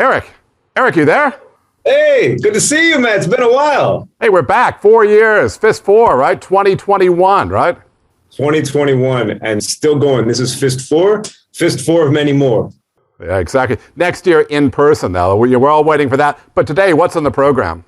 Eric, you there? Hey, good to see you, man. It's been a while. Hey, we're back. 4 years. PHIST 4, right? 2021, right? 2021 and still going. This is PHIST 4, PHIST 4 of many more. Yeah, exactly. Next year in person, though. We're all waiting for that. But today, what's on the program?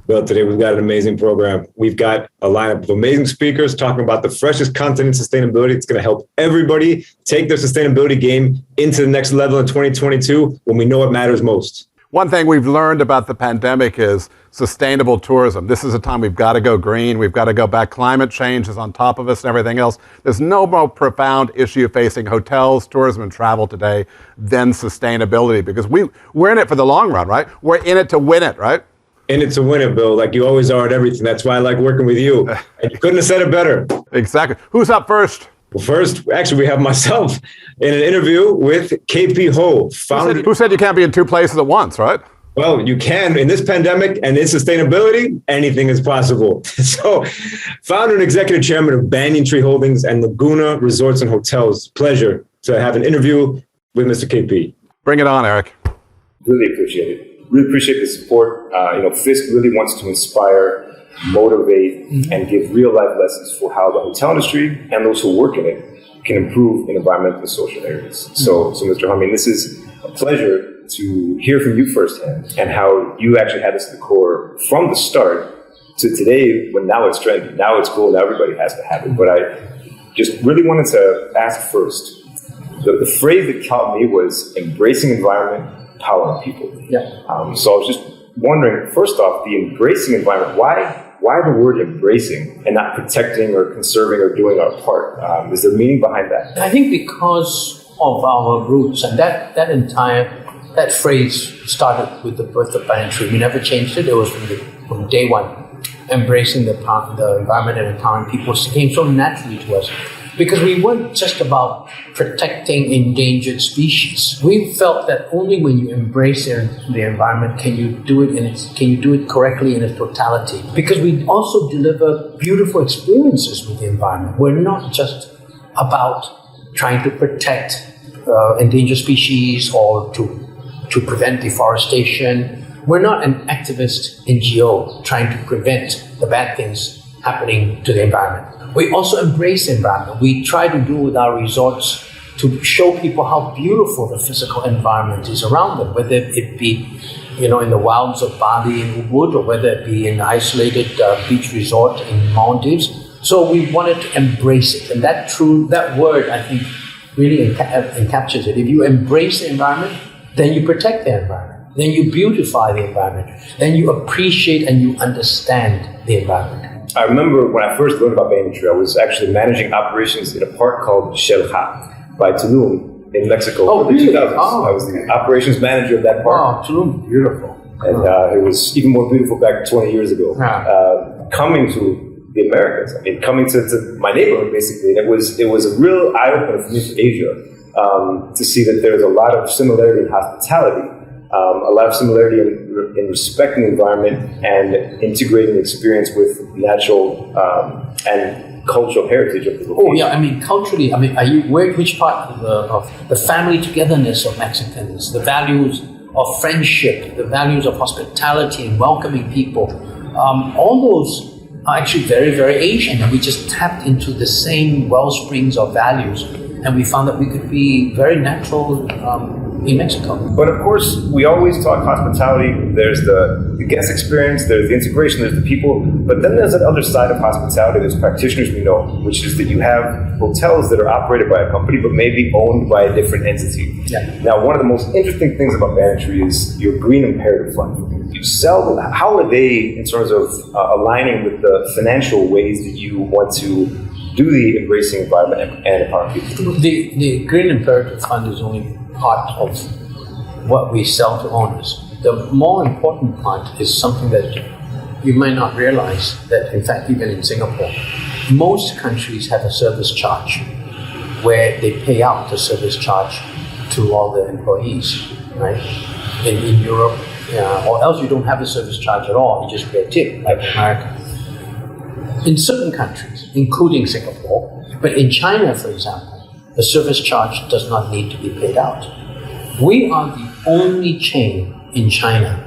Well, today we've got an amazing program. We've got a lineup of amazing speakers talking about the freshest content in sustainability. It's going to help everybody take their sustainability game into the next level in 2022 when we know what matters most. One thing we've learned about the pandemic is sustainable tourism. This is a time we've got to go green. We've got to go back. Climate change is on top of us and everything else. There's no more profound issue facing hotels, tourism, and travel today than sustainability, because we're in it for the long run, right? We're in it to win it, right? In it to win it, Bill, like you always are at everything. That's why I like working with you. And you couldn't have said it better. Exactly. Who's up first? Well, first, actually, we have myself in an interview with KP Ho. Who said you can't be in two places at once, right? Well, you can. In this pandemic and in sustainability, anything is possible. So, founder and executive chairman of Banyan Tree Holdings and Laguna Resorts and Hotels. Pleasure to have an interview with Mr. KP. Bring it on, Eric. Really appreciate it. Really appreciate the support. PHIST really wants to inspire, motivate, and give real-life lessons for how the hotel industry and those who work in it can improve in environmental and social areas. So Mr. Humming, this is a pleasure to hear from you firsthand and how you actually had this at the core from the start to today, when now it's trendy, now it's cool, now everybody has to have it. But I just really wanted to ask first, the phrase that caught me was embracing environment, empowering people. Yeah. So I was just wondering, first off, the embracing environment, why the word embracing and not protecting or conserving or doing our part? Is there meaning behind that? I think because of our roots, and that phrase started with the birth of Banyan Tree. We never changed it. It was from day one. Embracing the environment and empowering people came so naturally to us. Because we weren't just about protecting endangered species. We felt that only when you embrace the environment can you do it correctly in its totality. Because we also deliver beautiful experiences with the environment. We're not just about trying to protect endangered species or to prevent deforestation. We're not an activist NGO trying to prevent the bad things happening to the environment. We also embrace the environment. We try to do with our resorts to show people how beautiful the physical environment is around them, whether it be, in the wilds of Bali and Ubud, or whether it be an isolated beach resort in Maldives. So we wanted to embrace it, and that word, I think, really encaptures it. If you embrace the environment, then you protect the environment, then you beautify the environment, then you appreciate and you understand the environment. I remember when I first learned about Banyan Tree, I was actually managing operations in a park called Xel-Há by Tulum in Mexico in the 2000s. I was the operations manager of that park. Oh, Tulum, beautiful. And it was even more beautiful back 20 years ago. Coming to the Americas, coming to my neighborhood, basically, and it was a real eye-opener for me for Asia to see that there's a lot of similarity in hospitality, a lot of similarity in respecting the environment and integrating experience with natural and cultural heritage of the location. Oh yeah, culturally, which part of the family togetherness of Mexicans, the values of friendship, the values of hospitality and welcoming people, all those are actually very, very Asian, and we just tapped into the same well springs of values, and we found that we could be very natural in Mexico. But of course, we always talk hospitality. There's the guest experience, there's the integration, there's the people, but then there's that other side of hospitality. There's practitioners we know, which is that you have hotels that are operated by a company, but maybe owned by a different entity. Yeah. Now, one of the most interesting things about Banyan Tree is your green imperative fund. You sell, how are they in terms of aligning with the financial ways that you want to do the embracing environment and empowering people? The green imperative fund is only part of what we sell to owners. The more important part is something that you might not realize, that in fact even in Singapore, most countries have a service charge where they pay out the service charge to all the employees, right? In Europe, or else you don't have a service charge at all, you just pay a tip, like America. In certain countries, including Singapore, but in China, for example, the service charge does not need to be paid out. We are the only chain in China,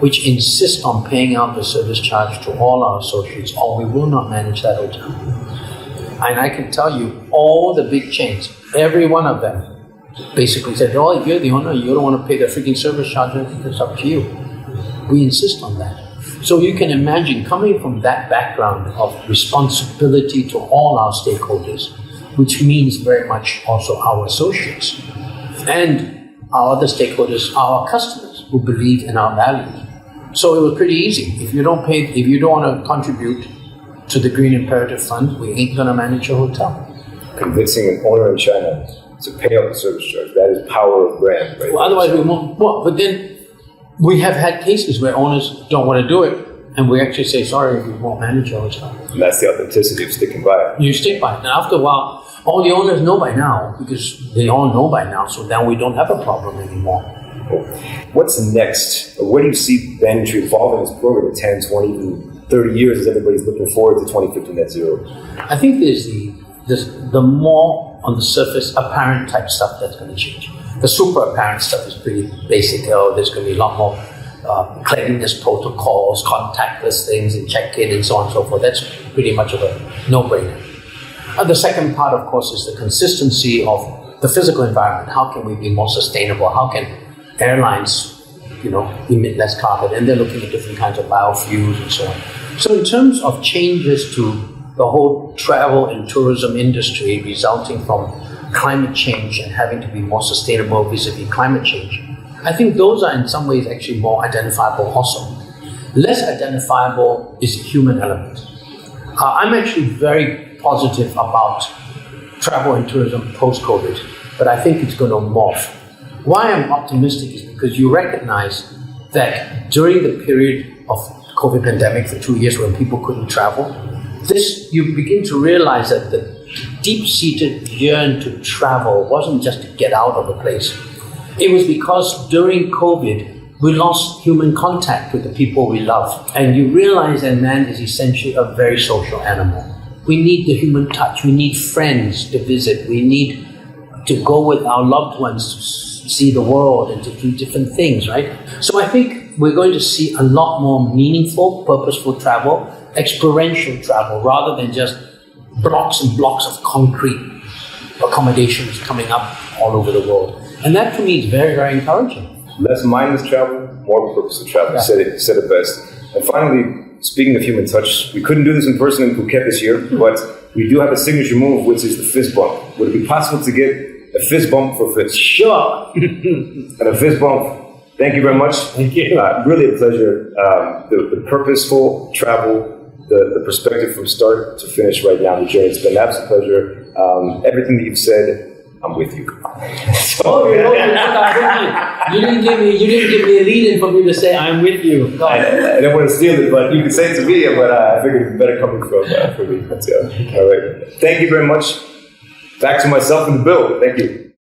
which insist on paying out the service charge to all our associates, or we will not manage that hotel. And I can tell you, all the big chains, every one of them, basically said, oh, if you're the owner, you don't want to pay the freaking service charge, it's up to you. We insist on that. So you can imagine, coming from that background of responsibility to all our stakeholders, which means very much also our associates, and our other stakeholders, our customers who believe in our values. So it was pretty easy. If you don't want to contribute to the Green Imperative Fund, we ain't going to manage your hotel. Convincing an owner in China to pay out the service charge, that is power of brand, right? Well, otherwise we won't. Well, but then we have had cases where owners don't want to do it, and we actually say, sorry, we won't manage your hotel. And that's the authenticity of sticking by it. You stick by it. And after a while, all the owners know by now, because they all know by now, so now we don't have a problem anymore. What's next? Where do you see Banyan Tree evolving this program in 10, 20, even 30 years as everybody's looking forward to 2050 net zero? I think there's the more on the surface apparent type stuff that's going to change. The super apparent stuff is pretty basic. There's going to be a lot more cleanliness protocols, contactless things, and check-in, and so on and so forth. That's pretty much of a no-brainer. The second part, of course, is the consistency of the physical environment. How can we be more sustainable? How can airlines, emit less carbon? And they're looking at different kinds of biofuels and so on. So in terms of changes to the whole travel and tourism industry resulting from climate change and having to be more sustainable vis-a-vis climate change, I think those are in some ways actually more identifiable also. Less identifiable is the human element. I'm actually very positive about travel and tourism post-COVID, but I think it's going to morph. Why I'm optimistic is because you recognize that during the period of COVID pandemic for 2 years when people couldn't travel, you begin to realize that the deep-seated yearn to travel wasn't just to get out of a place. It was because during COVID, we lost human contact with the people we love. And you realize that man is essentially a very social animal. We need the human touch. We need friends to visit. We need to go with our loved ones to see the world and to do different things, right? So I think we're going to see a lot more meaningful, purposeful travel, experiential travel, rather than just blocks and blocks of concrete accommodations coming up all over the world. And that to me is very, very encouraging. Less mindless travel, more purposeful travel. Yeah. You said it best. And finally, speaking of human touch, we couldn't do this in person in Phuket this year, but we do have a signature move, which is the fist bump. Would it be possible to get a fist bump for FIST? Sure. And a fist bump. Thank you very much. Thank you. Really a pleasure. The purposeful travel, the perspective from start to finish right now, the journey. It's been an absolute pleasure. Everything that you've said, I'm with you. So, you didn't give me a lead-in for me to say I'm with you. No. I don't want to steal it, but you can say it to me. But I figured it's better coming from me. That's, all right. Thank you very much. Back to myself in the bill. Thank you.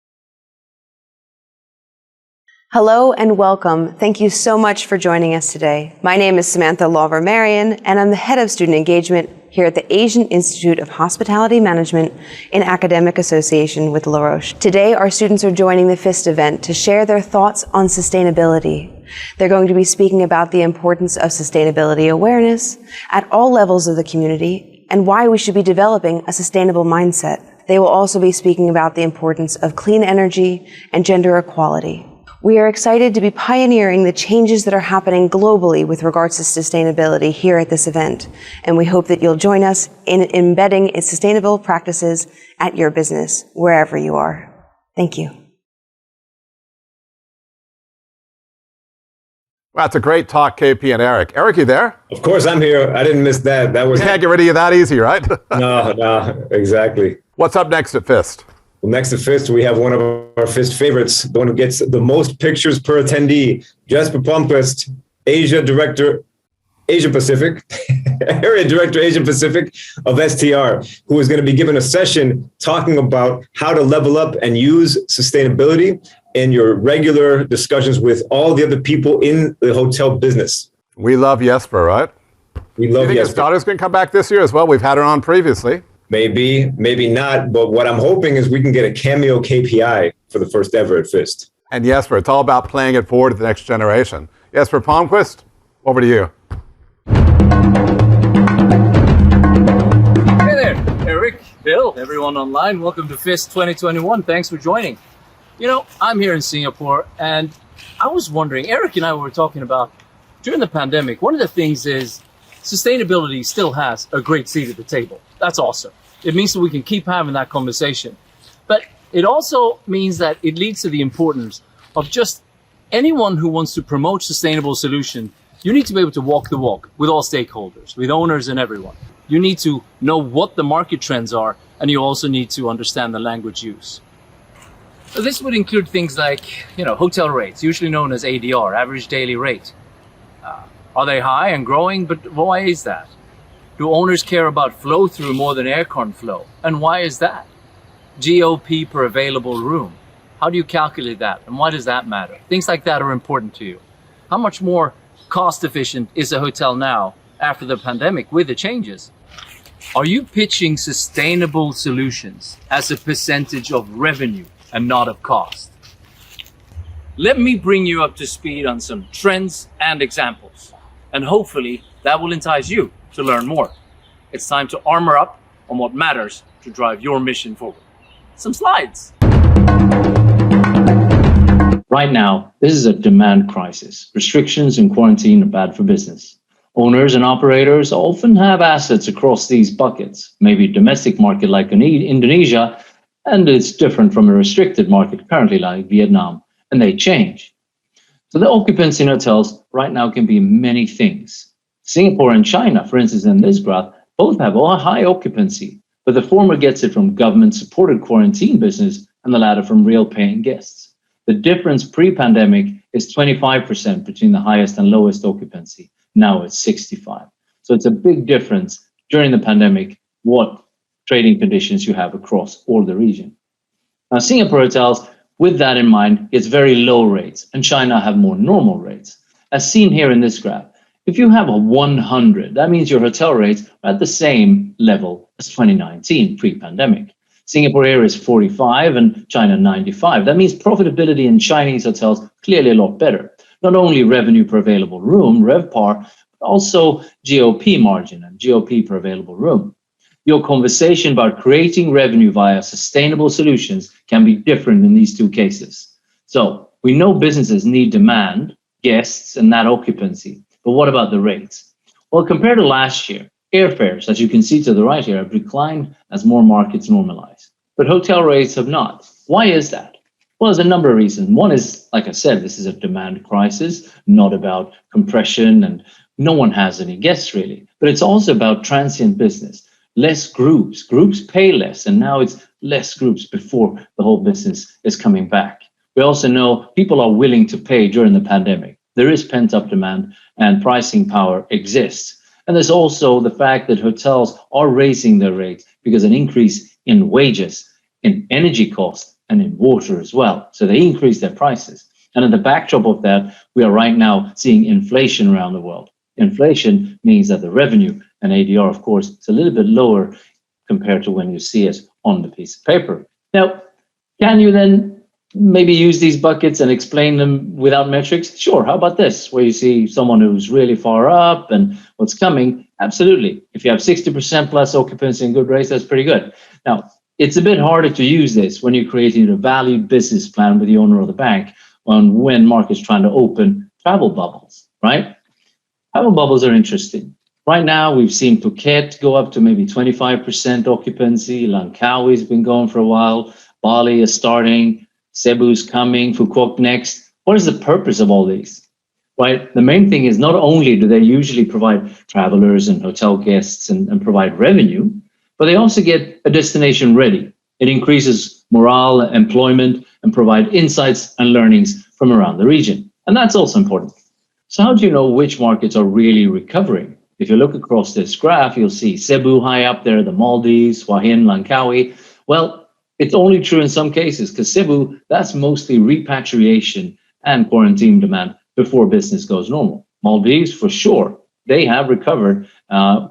Hello and welcome. Thank you so much for joining us today. My name is Samantha Lawver-Marion, and I'm the head of student engagement here at the Asian Institute of Hospitality Management in academic association with La Roche. Today, our students are joining the FIST event to share their thoughts on sustainability. They're going to be speaking about the importance of sustainability awareness at all levels of the community and why we should be developing a sustainable mindset. They will also be speaking about the importance of clean energy and gender equality. We are excited to be pioneering the changes that are happening globally with regards to sustainability here at this event, and we hope that you'll join us in embedding its sustainable practices at your business, wherever you are. Thank you. Well, that's a great talk, KP and Eric. Eric, you there? Of course, I'm here. I didn't miss that. That was Can't get rid of you that easy, right? no, exactly. What's up next at FIST? Well, next to FIST, we have one of our FIST favorites, the one who gets the most pictures per attendee, Jesper Palmquist, Asia Director, Asia Pacific, Area Director, Asia Pacific of STR, who is going to be given a session talking about how to level up and use sustainability in your regular discussions with all the other people in the hotel business. We love Jesper, right? We love Jesper. His daughter's going to come back this year as well. We've had her on previously. Maybe, maybe not. But what I'm hoping is we can get a cameo KPI for the first ever at FIST. And Jesper, it's all about playing it forward to the next generation. Jesper Palmquist, over to you. Hey there, Eric, Bill, everyone online. Welcome to PHIST 2021. Thanks for joining. You know, I'm here in Singapore, and I was wondering, Eric and I were talking about during the pandemic, one of the things is sustainability still has a great seat at the table. That's awesome. It means that we can keep having that conversation. But it also means that it leads to the importance of just anyone who wants to promote sustainable solutions. You need to be able to walk the walk with all stakeholders, with owners and everyone. You need to know what the market trends are, and you also need to understand the language use. So this would include things like, hotel rates, usually known as ADR, average daily rate. Are they high and growing? But why is that? Do owners care about flow through more than aircon flow? And why is that? GOP per available room. How do you calculate that? And why does that matter? Things like that are important to you. How much more cost efficient is a hotel now after the pandemic with the changes? Are you pitching sustainable solutions as a percentage of revenue and not of cost? Let me bring you up to speed on some trends and examples, and hopefully that will entice you to learn more. It's time to armor up on what matters to drive your mission forward. Some slides. Right now, this is a demand crisis. Restrictions and quarantine are bad for business. Owners and operators often have assets across these buckets, maybe a domestic market like Indonesia, and it's different from a restricted market currently like Vietnam, and they change. So the occupancy in hotels right now can be many things. Singapore and China, for instance, in this graph, both have a high occupancy, but the former gets it from government-supported quarantine business and the latter from real paying guests. The difference pre-pandemic is 25% between the highest and lowest occupancy. Now it's 65. So it's a big difference during the pandemic, what trading conditions you have across all the region. Now, Singapore hotels, with that in mind, gets very low rates, and China have more normal rates. As seen here in this graph, if you have a 100, that means your hotel rates are at the same level as 2019 pre-pandemic. Singapore here is 45 and China 95. That means profitability in Chinese hotels clearly a lot better. Not only revenue per available room, RevPAR, but also GOP margin and GOP per available room. Your conversation about creating revenue via sustainable solutions can be different in these two cases. So we know businesses need demand, guests, and that occupancy. But what about the rates? Well, compared to last year, airfares, as you can see to the right here, have declined as more markets normalize. But hotel rates have not. Why is that? Well, there's a number of reasons. One is, like I said, this is a demand crisis, not about compression, and no one has any guests really. But it's also about transient business. Less groups. Groups pay less, and now it's less groups before the whole business is coming back. We also know people are willing to pay during the pandemic. There is pent-up demand, and pricing power exists. And there's also the fact that hotels are raising their rates because an increase in wages, in energy costs, and in water as well. So they increase their prices. And in the backdrop of that, we are right now seeing inflation around the world. Inflation means that the revenue and ADR, of course, is a little bit lower compared to when you see it on the piece of paper. Now, can you then maybe use these buckets and explain them without metrics? Sure. How about this, where you see someone who's really far up and what's coming? Absolutely. If you have 60% plus occupancy and good rates, that's pretty good. Now, it's a bit harder to use this when you're creating a valued business plan with the owner of the bank on when markets trying to open travel bubbles, right? Travel bubbles are interesting. Right now, we've seen Phuket go up to maybe 25% occupancy. Langkawi's been going for a while. Bali is starting. Cebu's coming. Phuket next. What is the purpose of all these? Right? The main thing is not only do they usually provide travelers and hotel guests and provide revenue, but they also get a destination ready. It increases morale, employment, and provide insights and learnings from around the region. And that's also important. So how do you know which markets are really recovering? If you look across this graph, you'll see Cebu high up there, the Maldives, Hua Hin, Langkawi. Well, it's only true in some cases because Cebu, that's mostly repatriation and quarantine demand before business goes normal. Maldives, for sure, they have recovered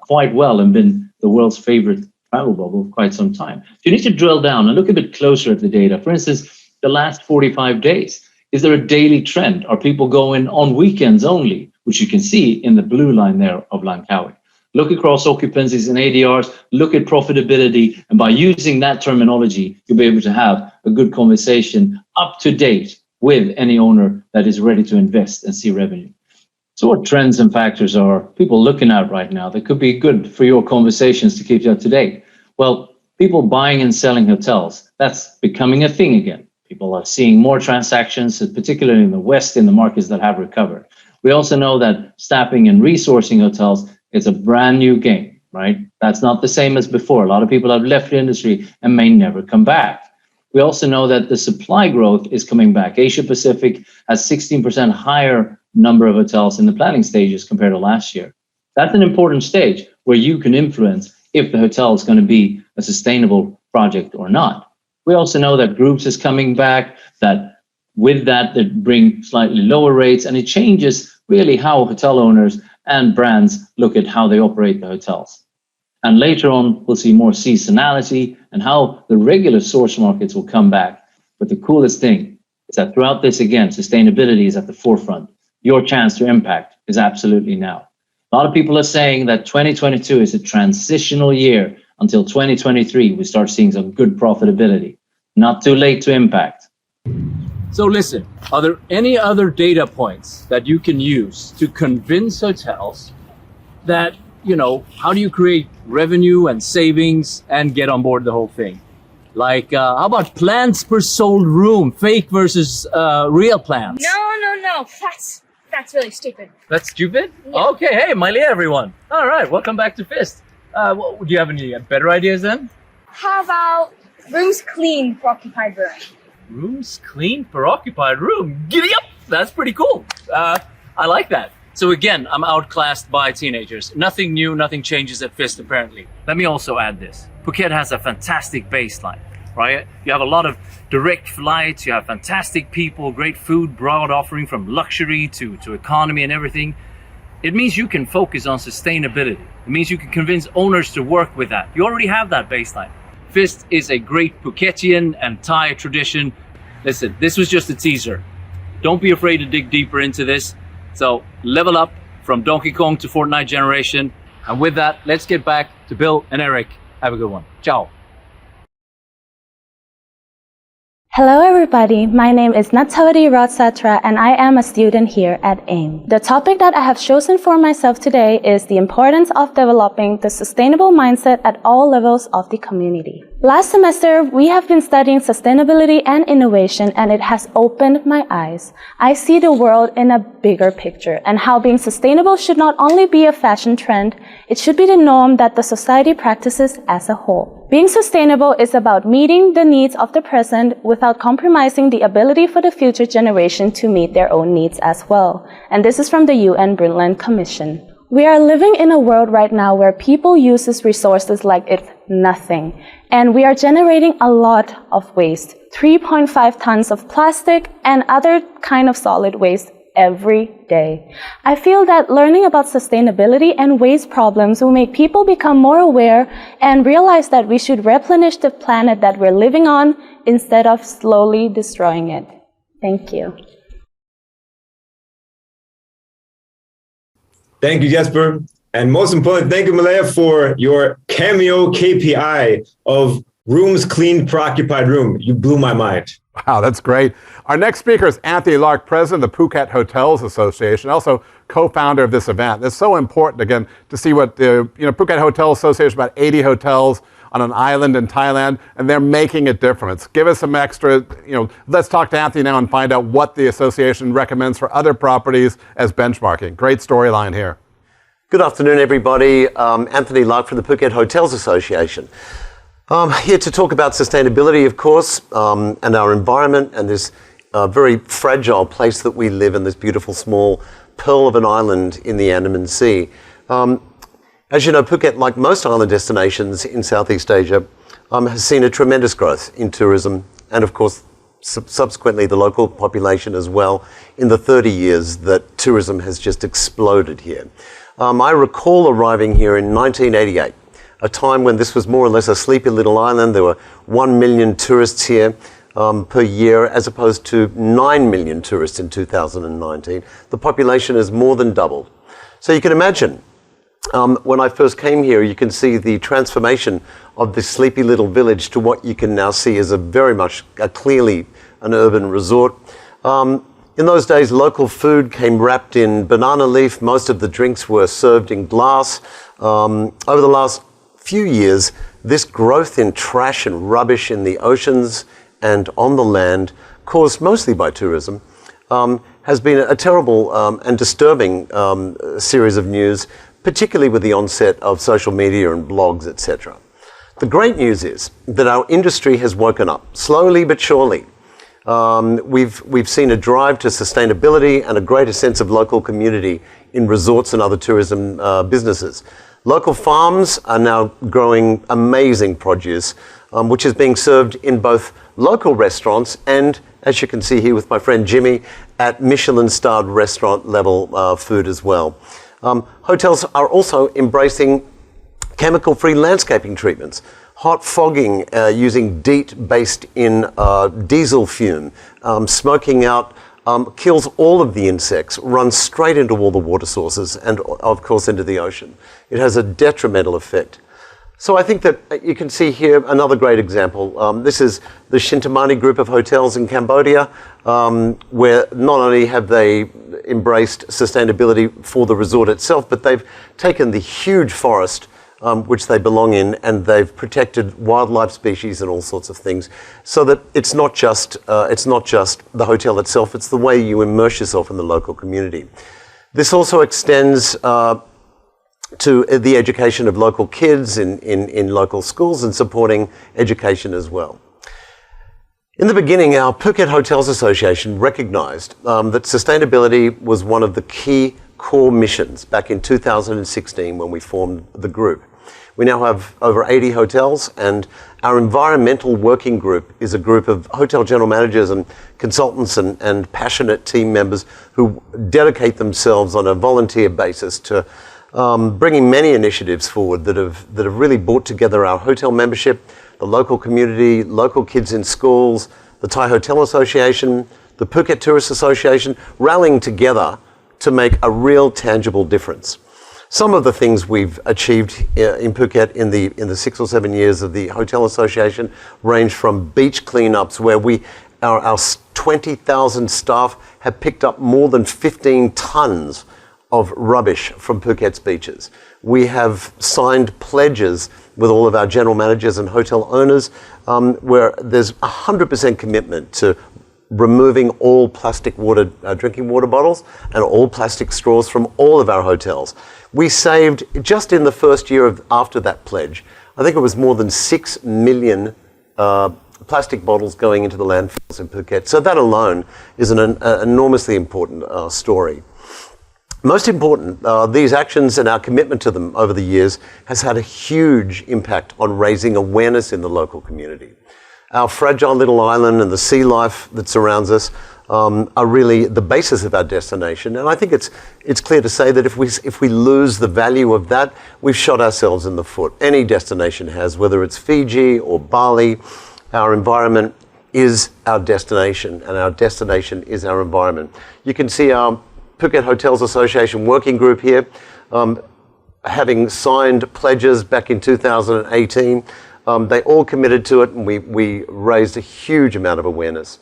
quite well and been the world's favorite travel bubble for quite some time. So you need to drill down and look a bit closer at the data. For instance, the last 45 days. Is there a daily trend? Are people going on weekends only, which you can see in the blue line there of Langkawi? Look across occupancies and ADRs, look at profitability, and by using that terminology, you'll be able to have a good conversation up to date with any owner that is ready to invest and see revenue. So what trends and factors are people looking at right now that could be good for your conversations to keep you up to date? Well, people buying and selling hotels, that's becoming a thing again. People are seeing more transactions, particularly in the West, in the markets that have recovered. We also know that staffing and resourcing hotels is a brand new game, right? That's not the same as before. A lot of people have left the industry and may never come back. We also know that the supply growth is coming back. Asia Pacific has 16% higher number of hotels in the planning stages compared to last year. That's an important stage where you can influence if the hotel is going to be a sustainable project or not. We also know that groups is coming back, that with that, they bring slightly lower rates, and it changes really how hotel owners and brands look at how they operate the hotels. And later on, we'll see more seasonality and how the regular source markets will come back. But the coolest thing is that throughout this, again, sustainability is at the forefront. Your chance to impact is absolutely now. A lot of people are saying that 2022 is a transitional year until 2023. We start seeing some good profitability. Not too late to impact. So listen, are there any other data points that you can use to convince hotels that, how do you create revenue and savings and get on board the whole thing? Like, how about plans per sold room, fake versus real plans? No. That's really stupid. That's stupid? Yeah. Okay, hey, Miley, everyone. All right, welcome back to FIST. Do you have any better ideas then? How about rooms clean for occupied room? Rooms clean per occupied room. Giddy up! That's pretty cool. I like that. So again, I'm outclassed by teenagers. Nothing new, nothing changes at FIST apparently. Let me also add this. Phuket has a fantastic baseline, right? You have a lot of direct flights, you have fantastic people, great food, broad offering from luxury to economy and everything. It means you can focus on sustainability. It means you can convince owners to work with that. You already have that baseline. FIST is a great Phuketian and Thai tradition. Listen, this was just a teaser. Don't be afraid to dig deeper into this. So level up from Donkey Kong to Fortnite generation. And with that, let's get back to Bill and Eric. Have a good one. Ciao. Hello everybody, my name is Natawari Ratsatra and I am a student here at AIM. The topic that I have chosen for myself today is the importance of developing the sustainable mindset at all levels of the community. Last semester, we have been studying sustainability and innovation and it has opened my eyes. I see the world in a bigger picture and how being sustainable should not only be a fashion trend, it should be the norm that the society practices as a whole. Being sustainable is about meeting the needs of the present without compromising the ability for the future generation to meet their own needs as well. And this is from the UN Brundtland Commission. We are living in a world right now where people use resources like it's nothing. And we are generating a lot of waste, 3.5 tons of plastic and other kind of solid waste every day. I feel that learning about sustainability and waste problems will make people become more aware and realize that we should replenish the planet that we're living on instead of slowly destroying it. Thank you. Thank you, Jesper. And most important, thank you, Malaya, for your cameo KPI of rooms cleaned per occupied room. You blew my mind. Wow, that's great. Our next speaker is Anthony Lark, president of the Phuket Hotels Association, also co-founder of this event. It's so important, again, to see what the Phuket Hotel Association, about 80 hotels on an island in Thailand, and they're making a difference. Give us some extra, let's talk to Anthony now and find out what the association recommends for other properties as benchmarking. Great storyline here. Good afternoon, everybody. Anthony Lark from the Phuket Hotels Association. Here to talk about sustainability, of course, and our environment and this very fragile place that we live in, this beautiful small pearl of an island in the Andaman Sea. As you know, Phuket, like most island destinations in Southeast Asia, has seen a tremendous growth in tourism and, of course, subsequently the local population as well in the 30 years that tourism has just exploded here. I recall arriving here in 1988. A time when this was more or less a sleepy little island. There were 1 million tourists here. per year, as opposed to 9 million tourists in 2019. The population has more than doubled. So you can imagine, when I first came here, you can see the transformation of this sleepy little village to what you can now see as clearly an urban resort. In those days, local food came wrapped in banana leaf. Most of the drinks were served in glass. Over the last few years, this growth in trash and rubbish in the oceans and on the land, caused mostly by tourism, has been a terrible and disturbing series of news, particularly with the onset of social media and blogs, etc. The great news is that our industry has woken up, slowly but surely. We've seen a drive to sustainability and a greater sense of local community in resorts and other tourism businesses. Local farms are now growing amazing produce, which is being served in both local restaurants and, as you can see here with my friend Jimmy, at Michelin-starred restaurant level food as well. Hotels are also embracing chemical-free landscaping treatments. Hot fogging using DEET based in diesel fume, smoking out, kills all of the insects, runs straight into all the water sources and of course into the ocean. It has a detrimental effect. So I think that you can see here another great example. This is the Shintamani group of hotels in Cambodia, where not only have they embraced sustainability for the resort itself, but they've taken the huge forest which they belong in, and they've protected wildlife species and all sorts of things, so that it's not just the hotel itself, it's the way you immerse yourself in the local community. This also extends to the education of local kids in local schools and supporting education as well. In the beginning, our Phuket Hotels Association recognized that sustainability was one of the key core missions back in 2016 when we formed the group. We now have over 80 hotels, and our environmental working group is a group of hotel general managers and consultants and passionate team members who dedicate themselves on a volunteer basis to bringing many initiatives forward that have really brought together our hotel membership, the local community, local kids in schools, the Thai Hotel Association, the Phuket Tourist Association, rallying together to make a real tangible difference. Some of the things we've achieved in Phuket in the 6 or 7 years of the Hotel Association range from beach cleanups, where our 20,000 staff have picked up more than 15 tons of rubbish from Phuket's beaches. We have signed pledges with all of our general managers and hotel owners where there's 100% commitment to removing all plastic drinking water bottles and all plastic straws from all of our hotels. We saved, just in the first year after that pledge, I think it was more than 6 million plastic bottles going into the landfills in Phuket. So that alone is an enormously important story. Most important, these actions and our commitment to them over the years has had a huge impact on raising awareness in the local community. Our fragile little island and the sea life that surrounds us are really the basis of our destination. And I think it's clear to say that if we lose the value of that, we've shot ourselves in the foot. Any destination has, whether it's Fiji or Bali, our environment is our destination, and our destination is our environment. You can see our Phuket Hotels Association working group here, having signed pledges back in 2018. They all committed to it, and we raised a huge amount of awareness.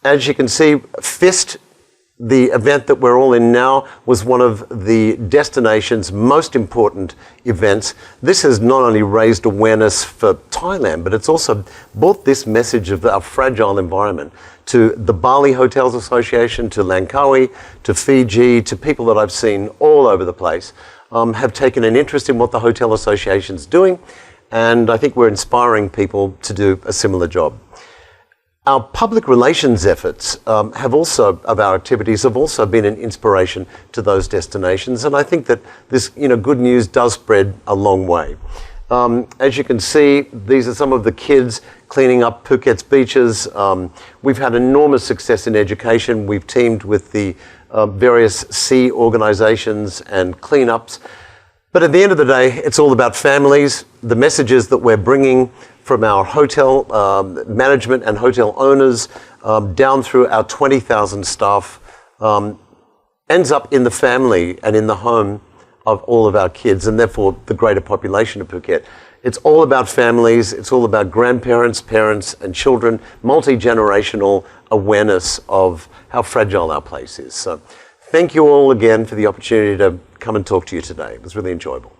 As you can see, PHIST, the event that we're all in now, was one of the destination's most important events. This has not only raised awareness for Thailand, but it's also brought this message of our fragile environment to the Bali Hotels Association, to Langkawi, to Fiji, to people that I've seen all over the place, have taken an interest in what the Hotel Association's doing, and I think we're inspiring people to do a similar job. Our public relations efforts of our activities have also been an inspiration to those destinations, and I think that this good news does spread a long way. As you can see, these are some of the kids cleaning up Phuket's beaches. We've had enormous success in education. We've teamed with the various sea organizations and cleanups. But at the end of the day, it's all about families. The messages that we're bringing from our hotel management and hotel owners down through our 20,000 staff ends up in the family and in the home of all of our kids, and therefore the greater population of Phuket. It's all about families, it's all about grandparents, parents and children, multi-generational awareness of how fragile our place is. So thank you all again for the opportunity to come and talk to you today. It was really enjoyable.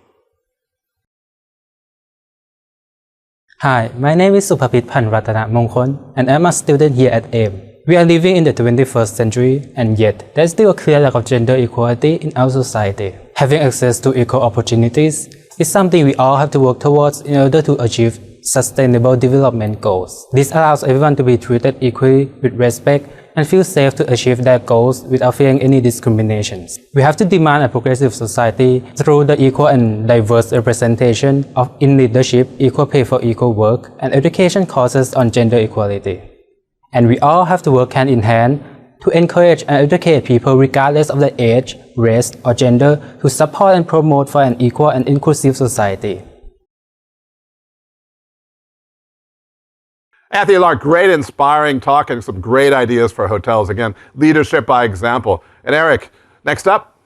Hi, my name is Supapit Panratana Mongkon, and I'm a student here at AIM. We are living in the 21st century, and yet there's still a clear lack of gender equality in our society. Having access to equal opportunities is something we all have to work towards in order to achieve sustainable development goals. This allows everyone to be treated equally with respect and feel safe to achieve their goals without fearing any discriminations. We have to demand a progressive society through the equal and diverse representation in leadership, equal pay for equal work, and education courses on gender equality. And we all have to work hand in hand to encourage and educate people regardless of their age, race, or gender to support and promote for an equal and inclusive society. Anthony Lark, great inspiring talk and some great ideas for hotels. Again, leadership by example. And Eric, next up.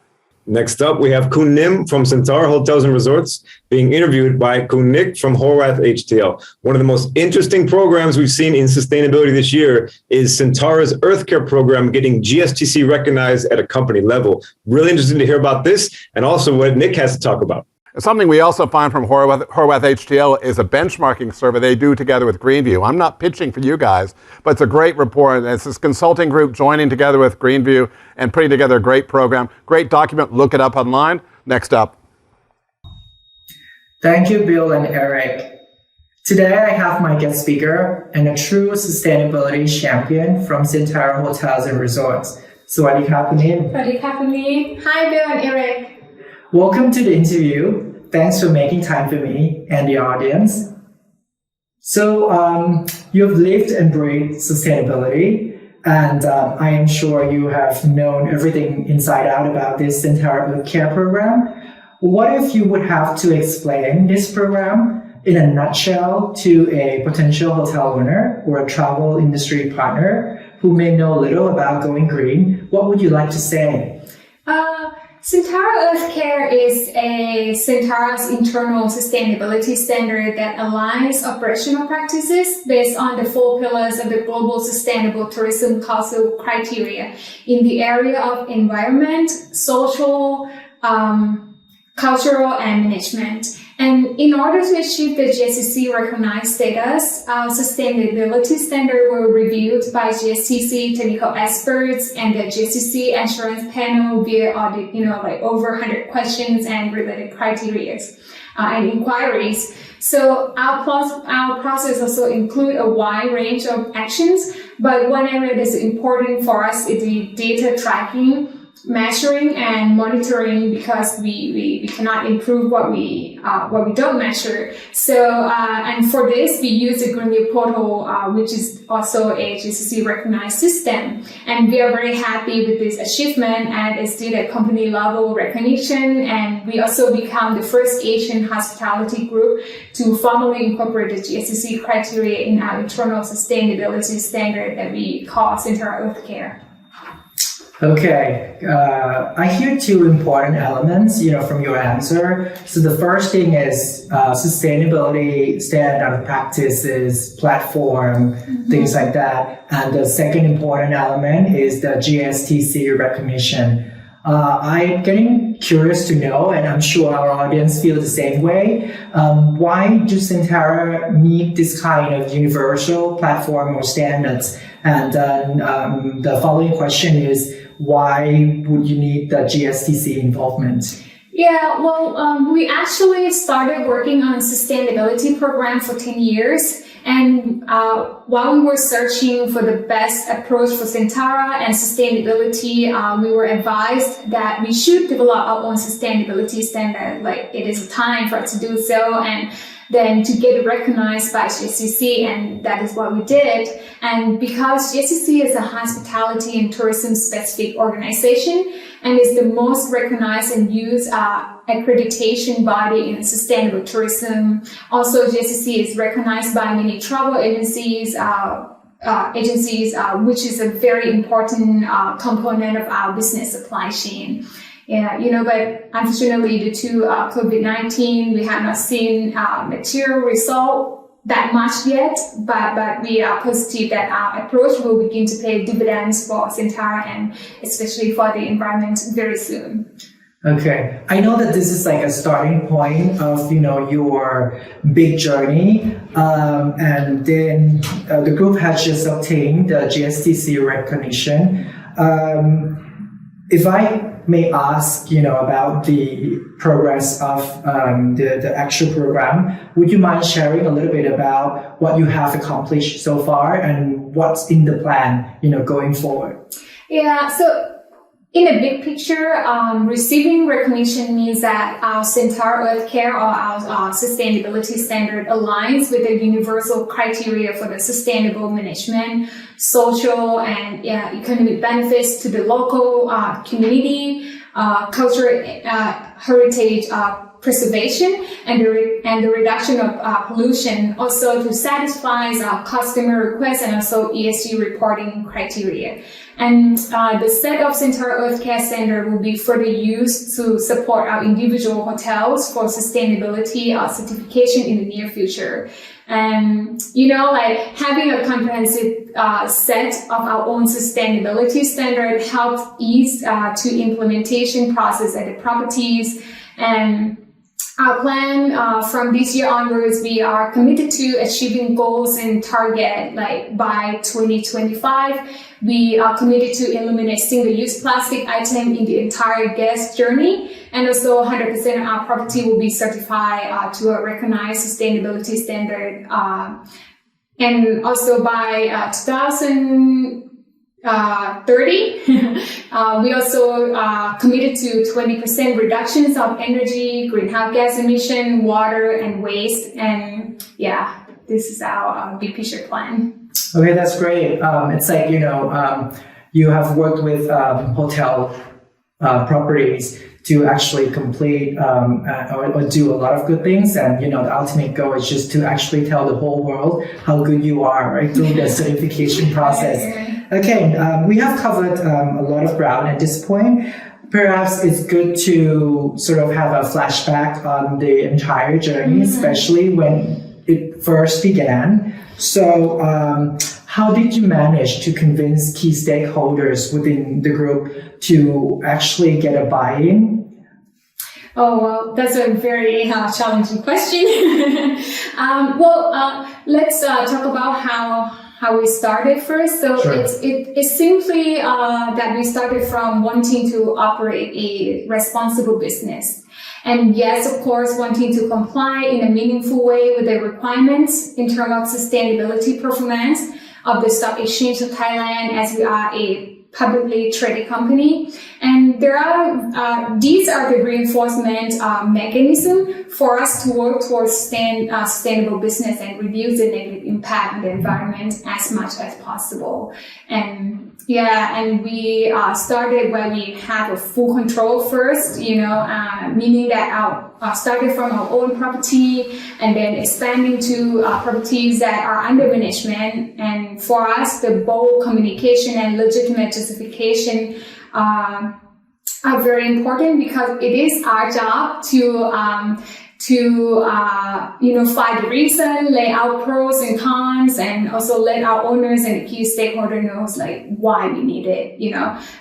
Next up, we have Kun Nim from Centaur Hotels and Resorts being interviewed by Kun Nick from Horwath HTL. One of the most interesting programs we've seen in sustainability this year is Centaur's Earth Care program getting GSTC recognized at a company level. Really interesting to hear about this and also what Nick has to talk about. Something we also find from Horwath HTL is a benchmarking survey they do together with Greenview. I'm not pitching for you guys, but it's a great report. And it's this consulting group joining together with Greenview and putting together a great program. Great document. Look it up online. Next up. Thank you, Bill and Eric. Today I have my guest speaker and a true sustainability champion from Centaur Hotels and Resorts. Sawadee ka, Kun Nim. Sawadee ka, Kun Nim. Hi, Bill and Eric. Welcome to the interview. Thanks for making time for me and the audience. So you've lived and breathed sustainability, and I am sure you have known everything inside out about this Centaur Earth Care program. What if you would have to explain this program in a nutshell to a potential hotel owner or a travel industry partner who may know little about going green? What would you like to say? Centaur Earth Care is a Centaur's internal sustainability standard that aligns operational practices based on the 4 pillars of the Global Sustainable Tourism Council criteria in the area of environment, social, cultural, and management. And in order to achieve the GSTC recognized status, our sustainability standard were reviewed by GSTC technical experts and the GSTC assurance panel via audit, over 100 questions and related criteria and inquiries. So our process also include a wide range of actions, but one area that's important for us is the data tracking, measuring and monitoring, because we cannot improve what we don't measure. So and for this we use the Greenview portal, which is also a GCC recognized system, and we are very happy with this achievement, and it's did a company level recognition, and we also become the first Asian hospitality group to formally incorporate the GSCC criteria in our internal sustainability standard that we call Centaur Earth Care. Okay, I hear 2 important elements, from your answer. So the first thing is sustainability standard practices, platform, things like that. And the second important element is the GSTC recognition. I'm getting curious to know, and I'm sure our audience feel the same way. Why do Centaur need this kind of universal platform or standards? And the following question is, why would you need the GSTC involvement? Yeah, well, we actually started working on a sustainability program for 10 years. And while we were searching for the best approach for Centaur and sustainability, we were advised that we should develop our own sustainability standard. Like, it is time for us to do so. And then to get recognized by GSTC, and that is what we did. And because GSTC is a hospitality and tourism specific organization and is the most recognized and used accreditation body in sustainable tourism, also GSTC is recognized by many travel agencies, which is a very important component of our business supply chain. Yeah, but unfortunately, due to COVID-19, we have not seen material result that much yet, but we are positive that our approach will begin to pay dividends for Sentara and especially for the environment very soon. Okay, I know that this is like a starting point of your big journey, and then the group has just obtained the GSTC recognition. If I may ask, about the progress of the actual program, would you mind sharing a little bit about what you have accomplished so far and what's in the plan, going forward? Yeah, so in a big picture, receiving recognition means that our Sentara Earth Care or our sustainability standard aligns with the universal criteria for the sustainable management, social and economic benefits to the local community, cultural heritage preservation, and the reduction of pollution, also to satisfy our customer requests and also ESG reporting criteria. And the set of Sentara Earth Care Standard will be further used to support our individual hotels for sustainability certification in the near future. And, having a comprehensive set of our own sustainability standard helps ease to implementation process at the properties. And our plan from this year onwards, we are committed to achieving goals and target by 2025. We are committed to eliminate single-use plastic item in the entire guest journey, and also 100% of our property will be certified to a recognized sustainability standard. And also by 2030, we also committed to 20% reductions of energy, greenhouse gas emission, water, and waste. And this is our big picture plan. Okay, that's great. It's like, you have worked with hotel properties to actually complete or do a lot of good things. And, the ultimate goal is just to actually tell the whole world how good you are, right, through the certification process. Okay, we have covered a lot of ground at this point. Perhaps it's good to sort of have a flashback on the entire journey, especially when it first began. So how did you manage to convince key stakeholders within the group to actually get a buy-in? Oh, well, that's a very challenging question. Let's talk about how we started first. So sure. It's simply that we started from wanting to operate a responsible business. And yes, of course, wanting to comply in a meaningful way with the requirements in terms of sustainability performance of the Stock Exchange of Thailand, as we are a publicly traded company. And these are the reinforcement mechanism for us to work towards sustainable business and reduce the negative impact on the environment as much as possible. And we started where we have a full control first, meaning that started from our own property and then expanding to properties that are under management. And for us, the bold communication and legitimate justification are very important, because it is our job to find the reason, lay out pros and cons, and also let our owners and the key stakeholder knows why we need it,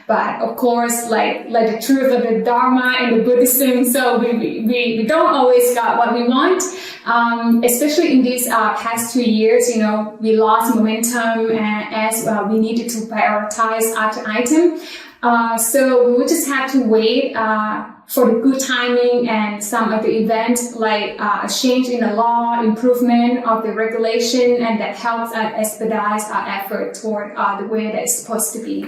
But of course, like the truth of the Dharma and the Buddhism, so we don't always got what we want. Especially in these past 2 years, we lost momentum as we needed to prioritize item. So we would just have to wait for the good timing and some of the events like a change in the law, improvement of the regulation, and that helps us expedite our effort toward the way that it's supposed to be.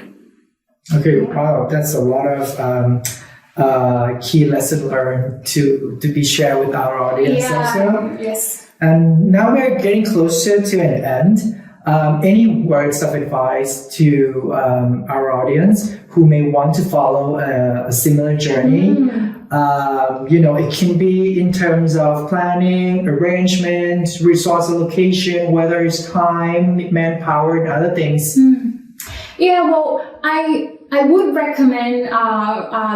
Okay, wow, that's a lot of key lesson learned to be shared with our audience also. Yes. And now we're getting closer to an end. Any words of advice to our audience who may want to follow a similar journey? It can be in terms of planning, arrangement, resource allocation, whether it's time, manpower, and other things. Yeah, well, I would recommend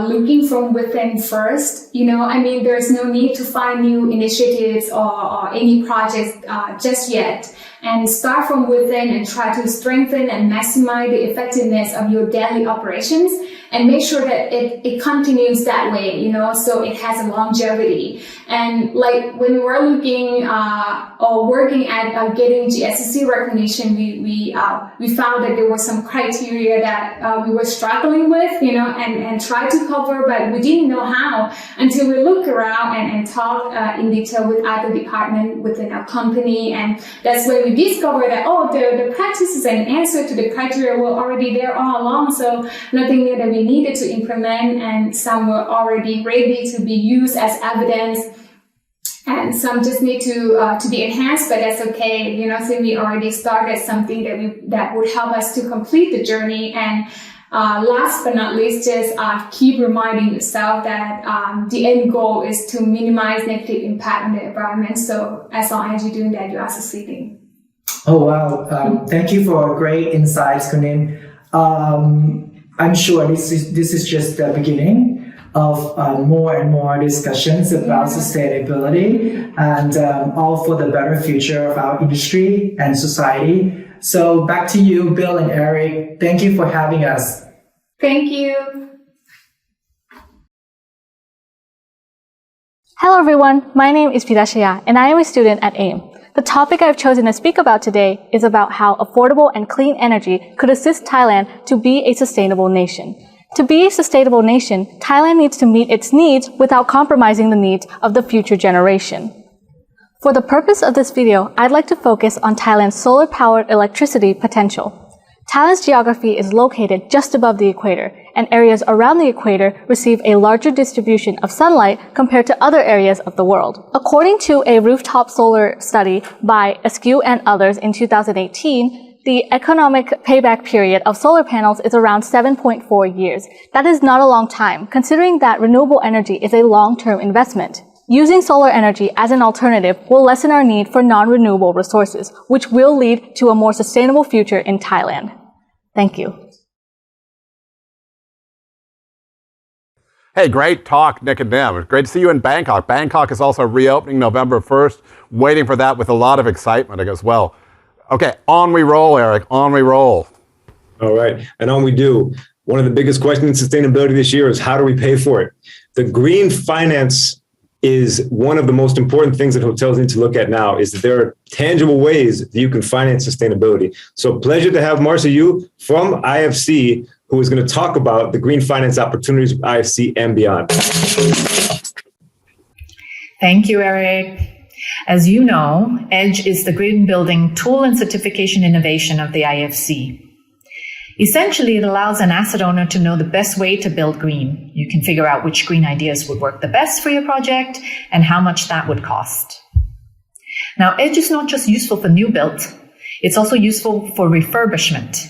looking from within first. There's no need to find new initiatives or any projects just yet. And start from within and try to strengthen and maximize the effectiveness of your daily operations and make sure that it continues that way, so it has a longevity. And like when we were looking or working at getting GSCC recognition, we found that there were some criteria that we were struggling with, and tried to cover, but we didn't know how until we look around and talk in detail with other departments within our company. And that's when we discovered that, the practices and answer to the criteria were already there all along. So nothing new that we needed to implement, and some were already ready to be used as evidence. And some just need to be enhanced, but that's okay. So we already started something that would help us to complete the journey. And last but not least, just keep reminding yourself that the end goal is to minimize negative impact on the environment. So as long as you're doing that, you are succeeding. Oh wow! Thank you for great insights, Kunim. I'm sure this is just the beginning of more and more discussions about sustainability, and all for the better future of our industry and society. So back to you, Bill and Eric. Thank you for having us. Thank you. Hello everyone, my name is Pidashaya and I am a student at AIM. The topic I've chosen to speak about today is about how affordable and clean energy could assist Thailand to be a sustainable nation. To be a sustainable nation, Thailand needs to meet its needs without compromising the needs of the future generation. For the purpose of this video, I'd like to focus on Thailand's solar-powered electricity potential. Thailand's geography is located just above the equator, and areas around the equator receive a larger distribution of sunlight compared to other areas of the world. According to a rooftop solar study by Askew and others in 2018, the economic payback period of solar panels is around 7.4 years. That is not a long time, considering that renewable energy is a long-term investment. Using solar energy as an alternative will lessen our need for non-renewable resources, which will lead to a more sustainable future in Thailand. Thank you. Hey, great talk, Nick and Nim. Great to see you in Bangkok. Bangkok is also reopening November 1st. Waiting for that with a lot of excitement as well. Okay, on we roll, Eric. On we roll. All right, and on we do. One of the biggest questions in sustainability this year is how do we pay for it? The green finance is one of the most important things that hotels need to look at now, is that there are tangible ways that you can finance sustainability. So pleasure to have Marcia Yu from IFC, who is going to talk about the green finance opportunities of IFC and beyond. Thank you, Eric. As you know, EDGE is the green building tool and certification innovation of the IFC. Essentially, it allows an asset owner to know the best way to build green. You can figure out which green ideas would work the best for your project and how much that would cost. Now, EDGE is not just useful for new build, it's also useful for refurbishment.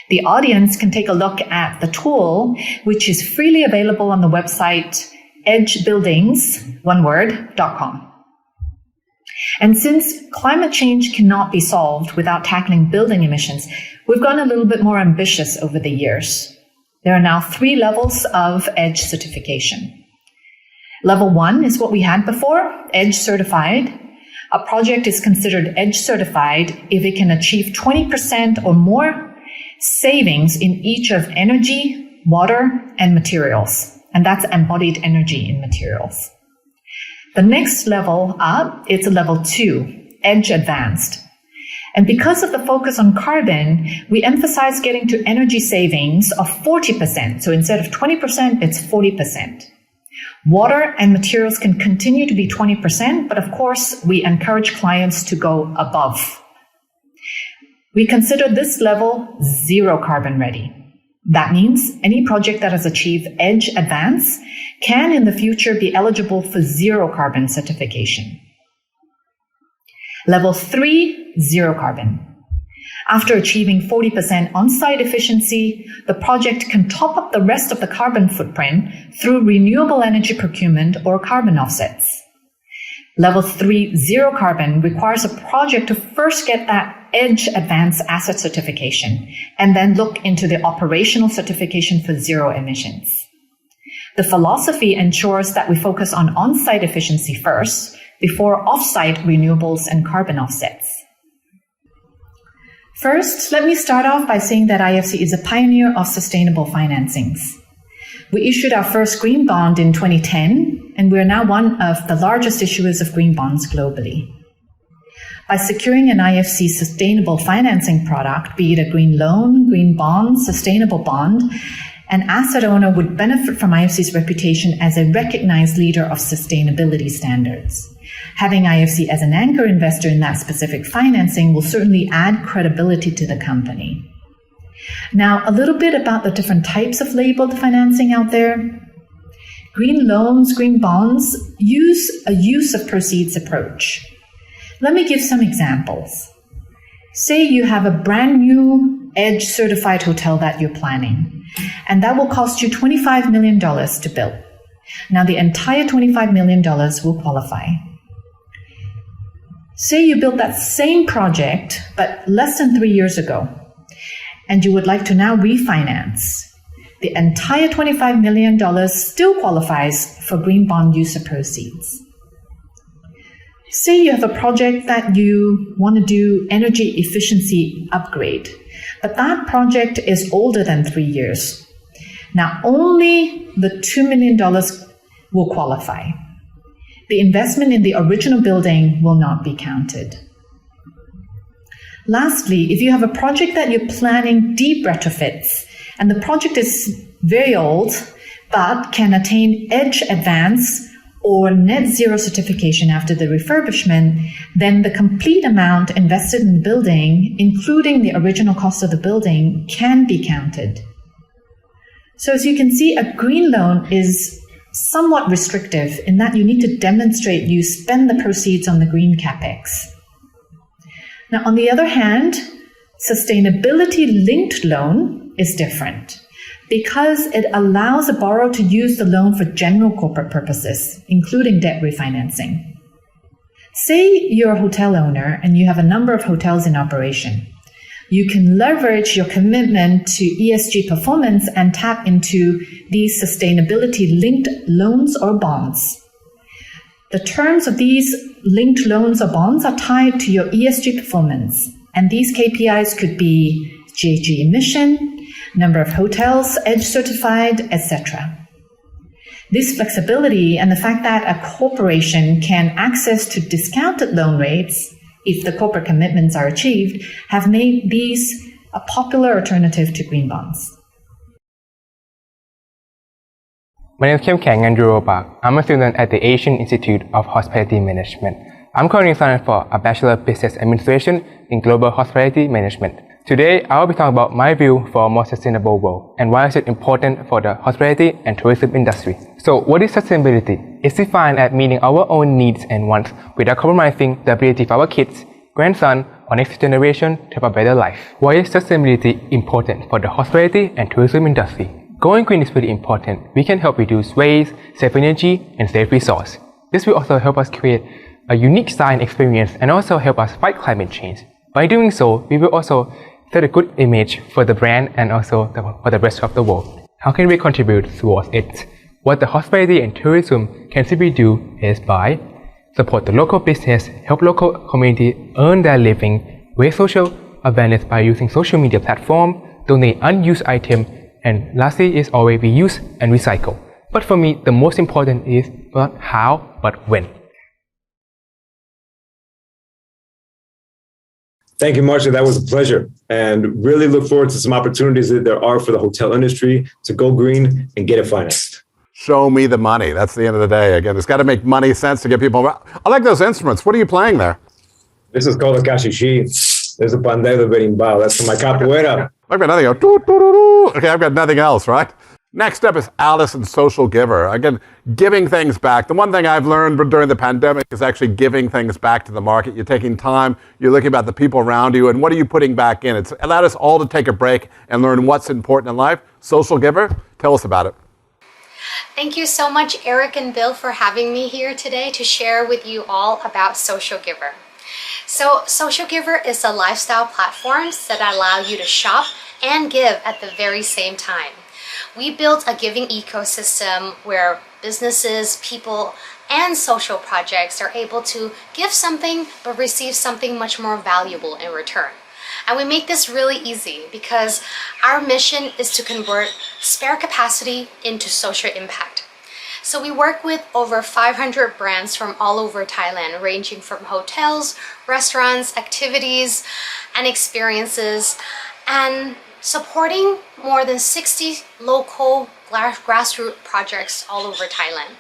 The audience can take a look at the tool, which is freely available on the website edgebuildings.com. And since climate change cannot be solved without tackling building emissions, we've gone a little bit more ambitious over the years. There are now 3 levels of EDGE certification. Level 1 is what we had before, EDGE certified. A project is considered EDGE certified if it can achieve 20% or more savings in each of energy, water, and materials. And that's embodied energy in materials. The next level up, it's a level 2, EDGE advanced. And because of the focus on carbon, we emphasize getting to energy savings of 40%. So instead of 20%, it's 40%. Water and materials can continue to be 20%, but of course, we encourage clients to go above. We consider this level 0 carbon ready. That means any project that has achieved EDGE Advance can in the future be eligible for 0 carbon certification. Level 3, zero carbon. After achieving 40% on-site efficiency, the project can top up the rest of the carbon footprint through renewable energy procurement or carbon offsets. Level 3, zero carbon requires a project to first get that EDGE Advanced Asset Certification and then look into the operational certification for zero emissions. The philosophy ensures that we focus on on-site efficiency first before off-site renewables and carbon offsets. First, let me start off by saying that IFC is a pioneer of sustainable financings. We issued our first green bond in 2010, and we are now one of the largest issuers of green bonds globally. By securing an IFC sustainable financing product, be it a green loan, green bond, sustainable bond, an asset owner would benefit from IFC's reputation as a recognized leader of sustainability standards. Having IFC as an anchor investor in that specific financing will certainly add credibility to the company. Now, a little bit about the different types of labeled financing out there. Green loans, green bonds use a use of proceeds approach. Let me give some examples. Say you have a brand new EDGE certified hotel that you're planning, and that will cost you $25 million to build. Now, the entire $25 million will qualify. Say you built that same project, but less than 3 years ago, and you would like to now refinance. The entire $25 million still qualifies for green bond use of proceeds. Say you have a project that you want to do energy efficiency upgrade, but that project is older than 3 years. Now, only the $2 million will qualify. The investment in the original building will not be counted. Lastly, if you have a project that you're planning deep retrofits, and the project is very old, but can attain EDGE Advanced or Net Zero certification after the refurbishment, then the complete amount invested in the building, including the original cost of the building, can be counted. So as you can see, a green loan is somewhat restrictive in that you need to demonstrate you spend the proceeds on the green capex. Now, on the other hand, sustainability-linked loan is different because it allows a borrower to use the loan for general corporate purposes, including debt refinancing. Say you're a hotel owner and you have a number of hotels in operation. You can leverage your commitment to ESG performance and tap into these sustainability-linked loans or bonds. The terms of these linked loans or bonds are tied to your ESG performance, and these KPIs could be GHG emission, number of hotels EDGE certified, etc. This flexibility and the fact that a corporation can access to discounted loan rates if the corporate commitments are achieved, have made these a popular alternative to green bonds. My name is Kim Kang Andrew Park. I'm a student at the Asian Institute of Hospitality Management. I'm currently studying for a Bachelor of Business Administration in Global Hospitality Management. Today, I will be talking about my view for a more sustainable world and why is it important for the hospitality and tourism industry. So, what is sustainability? It's defined as meeting our own needs and wants without compromising the ability of our kids, grandson, or next generation to have a better life. Why is sustainability important for the hospitality and tourism industry? Going green is really important. We can help reduce waste, save energy, and save resource. This will also help us create a unique style and experience and also help us fight climate change. By doing so, we will also set a good image for the brand and also for the rest of the world. How can we contribute towards it? What the hospitality and tourism can simply do is by support the local business, help local community earn their living, raise social awareness by using social media platforms, donate unused items, and lastly is always reuse and recycle. But for me, the most important is not how, but when. Thank you, Marcia. That was a pleasure. And really look forward to some opportunities that there are for the hotel industry to go green and get it financed. Show me the money. That's the end of the day. Again, it's got to make money sense to get people. I like those instruments. What are you playing there? This is called a cachichi. There's a pandero de berimbau. That's for my capoeira. I've got nothing else. Okay, I've got nothing else, right? Next up is Alice and Social Giver. Again, giving things back. The one thing I've learned during the pandemic is actually giving things back to the market. You're taking time, you're looking about the people around you, and what are you putting back in? It's allowed us all to take a break and learn what's important in life. Social Giver, tell us about it. Thank you so much, Eric and Bill, for having me here today to share with you all about Social Giver. So Social Giver is a lifestyle platform that allow you to shop and give at the very same time. We built a giving ecosystem where businesses, people, and social projects are able to give something but receive something much more valuable in return. And we make this really easy because our mission is to convert spare capacity into social impact. So we work with over 500 brands from all over Thailand, ranging from hotels, restaurants, activities, and experiences, and supporting more than 60 local grassroots projects all over Thailand.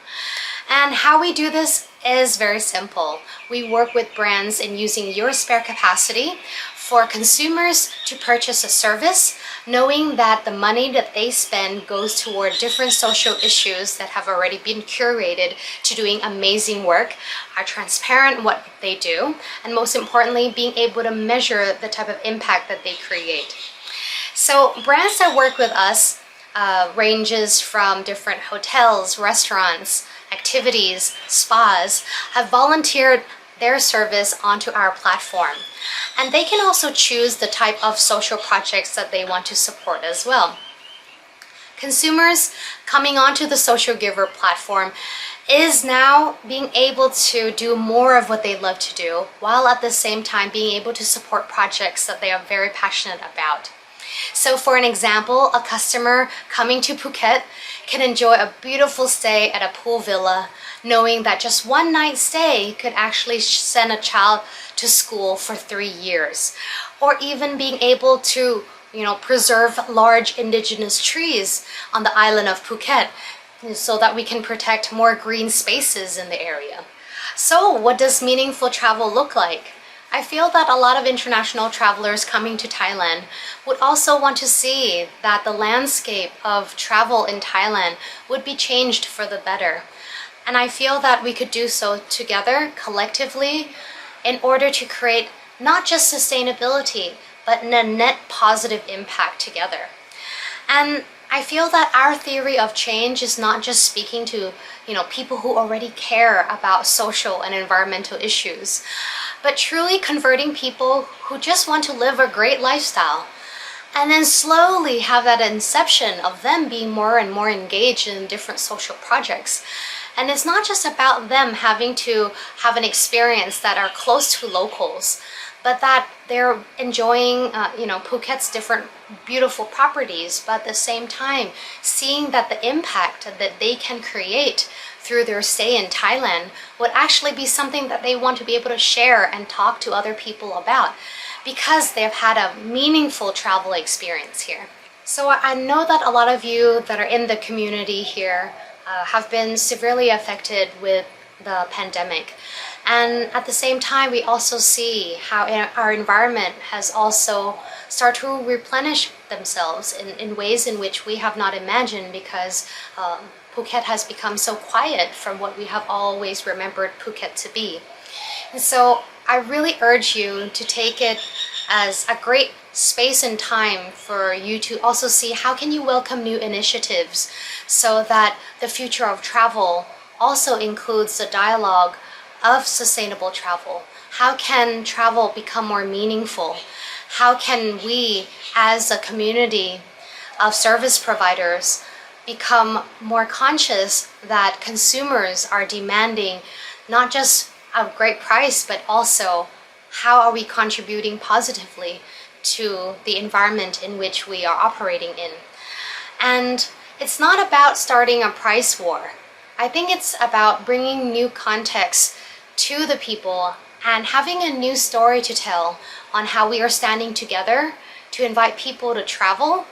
And how we do this is very simple. We work with brands in using your spare capacity for consumers to purchase a service, knowing that the money that they spend goes toward different social issues that have already been curated to doing amazing work, are transparent in what they do, and most importantly, being able to measure the type of impact that they create. So brands that work with us ranges from different hotels, restaurants, activities, spas, have volunteered their service onto our platform. And they can also choose the type of social projects that they want to support as well. Consumers coming onto the Social Giver platform is now being able to do more of what they love to do, while at the same time being able to support projects that they are very passionate about. So for an example, a customer coming to Phuket can enjoy a beautiful stay at a pool villa, knowing that just one night stay could actually send a child to school for 3 years. Or even being able to, preserve large indigenous trees on the island of Phuket so that we can protect more green spaces in the area. So what does meaningful travel look like? I feel that a lot of international travelers coming to Thailand would also want to see that the landscape of travel in Thailand would be changed for the better. And I feel that we could do so together, collectively, in order to create not just sustainability, but a net positive impact together. And I feel that our theory of change is not just speaking to, people who already care about social and environmental issues, but truly converting people who just want to live a great lifestyle, and then slowly have that inception of them being more and more engaged in different social projects. And it's not just about them having to have an experience that are close to locals, but that they're enjoying, Phuket's different beautiful properties, but at the same time, seeing that the impact that they can create through their stay in Thailand would actually be something that they want to be able to share and talk to other people about, because they've had a meaningful travel experience here. So I know that a lot of you that are in the community here have been severely affected with the pandemic. And at the same time, we also see how our environment has also started to replenish themselves in ways in which we have not imagined, because Phuket has become so quiet from what we have always remembered Phuket to be. And so I really urge you to take it as a great space and time for you to also see how can you welcome new initiatives, so that the future of travel also includes the dialogue of sustainable travel. How can travel become more meaningful? How can we, as a community of service providers, become more conscious that consumers are demanding not just a great price, but also how are we contributing positively to the environment in which we are operating in? And it's not about starting a price war. I think it's about bringing new context to the people and having a new story to tell on how we are standing together to invite people to travel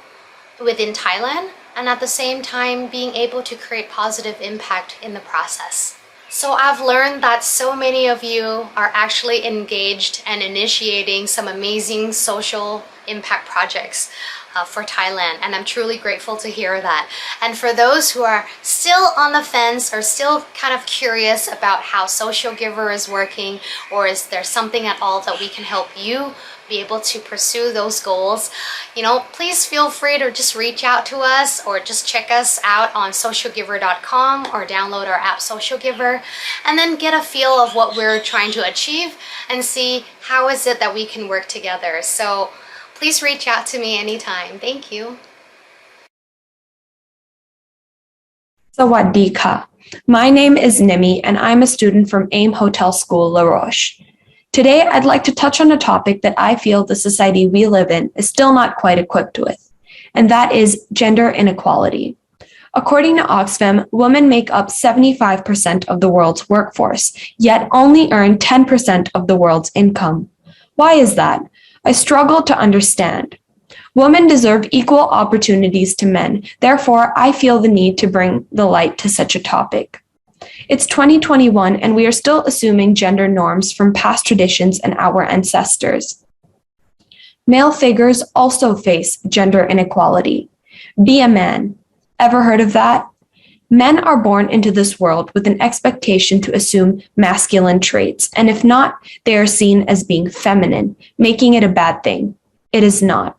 within Thailand, and at the same time being able to create positive impact in the process. So I've learned that so many of you are actually engaged and initiating some amazing social impact projects for Thailand, and I'm truly grateful to hear that. And for those who are still on the fence or still kind of curious about how Social Giver is working, or is there something at all that we can help you be able to pursue those goals, please feel free to just reach out to us or just check us out on socialgiver.com or download our app Social Giver, and then get a feel of what we're trying to achieve and see how is it that we can work together. So please reach out to me anytime. Thank you. Sawadee ka. My name is Nimi, and I'm a student from AIM Hotel School, La Roche. Today, I'd like to touch on a topic that I feel the society we live in is still not quite equipped with, and that is gender inequality. According to Oxfam, women make up 75% of the world's workforce, yet only earn 10% of the world's income. Why is that? I struggle to understand. Women deserve equal opportunities to men. Therefore, I feel the need to bring the light to such a topic. It's 2021, and we are still assuming gender norms from past traditions and our ancestors. Male figures also face gender inequality. Be a man. Ever heard of that? Men are born into this world with an expectation to assume masculine traits, and if not, they are seen as being feminine, making it a bad thing. It is not.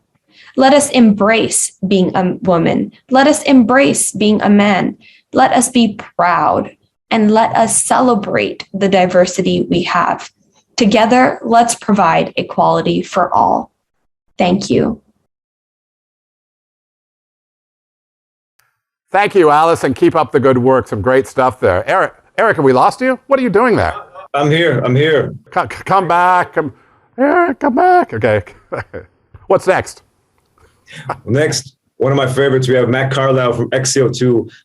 Let us embrace being a woman. Let us embrace being a man. Let us be proud, and let us celebrate the diversity we have. Together, let's provide equality for all. Thank you. Thank you, Alice, and keep up the good work. Some great stuff there. Eric, have we lost you? What are you doing there? I'm here. Come back. Eric, come back. Okay. What's next? Next, one of my favorites, we have Matt Carlisle from XCO2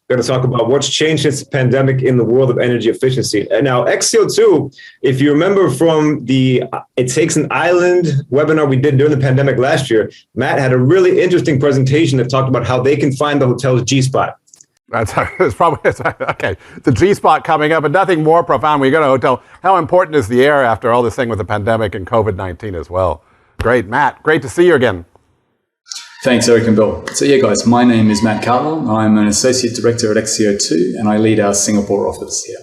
going to talk about what's changed since the pandemic in the world of energy efficiency. And now XCO2, if you remember from the It Takes an Island webinar we did during the pandemic last year, Matt had a really interesting presentation that talked about how they can find the hotel's G-spot. It's probably okay. The G-spot coming up, and nothing more profound when you go to a hotel. How important is the air after all this thing with the pandemic and COVID-19 as well? Great, Matt. Great to see you again. Thanks, Eric and Bill. So yeah, guys, my name is Matt Carlisle. I'm an Associate Director at XCO2, and I lead our Singapore office here.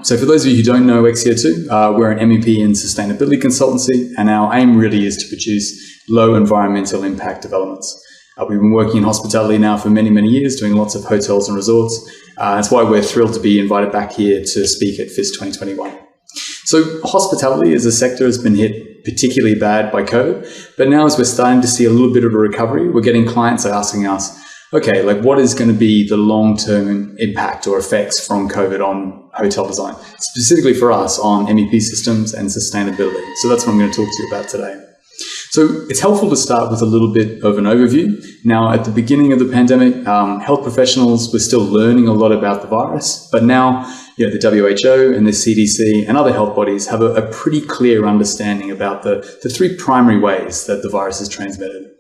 So for those of you who don't know XCO2, we're an MEP and sustainability consultancy, and our aim really is to produce low environmental impact developments. We've been working in hospitality now for many, many years, doing lots of hotels and resorts. That's why we're thrilled to be invited back here to speak at PHIST 2021. So hospitality as a sector has been hit particularly bad by COVID, but now as we're starting to see a little bit of a recovery, we're getting clients asking us, okay, like what is going to be the long-term impact or effects from COVID on hotel design, specifically for us on MEP systems and sustainability. So that's what I'm going to talk to you about today. So it's helpful to start with a little bit of an overview. Now, at the beginning of the pandemic, health professionals were still learning a lot about the virus, but now the WHO and the CDC and other health bodies have a pretty clear understanding about the three primary ways that the virus is transmitted.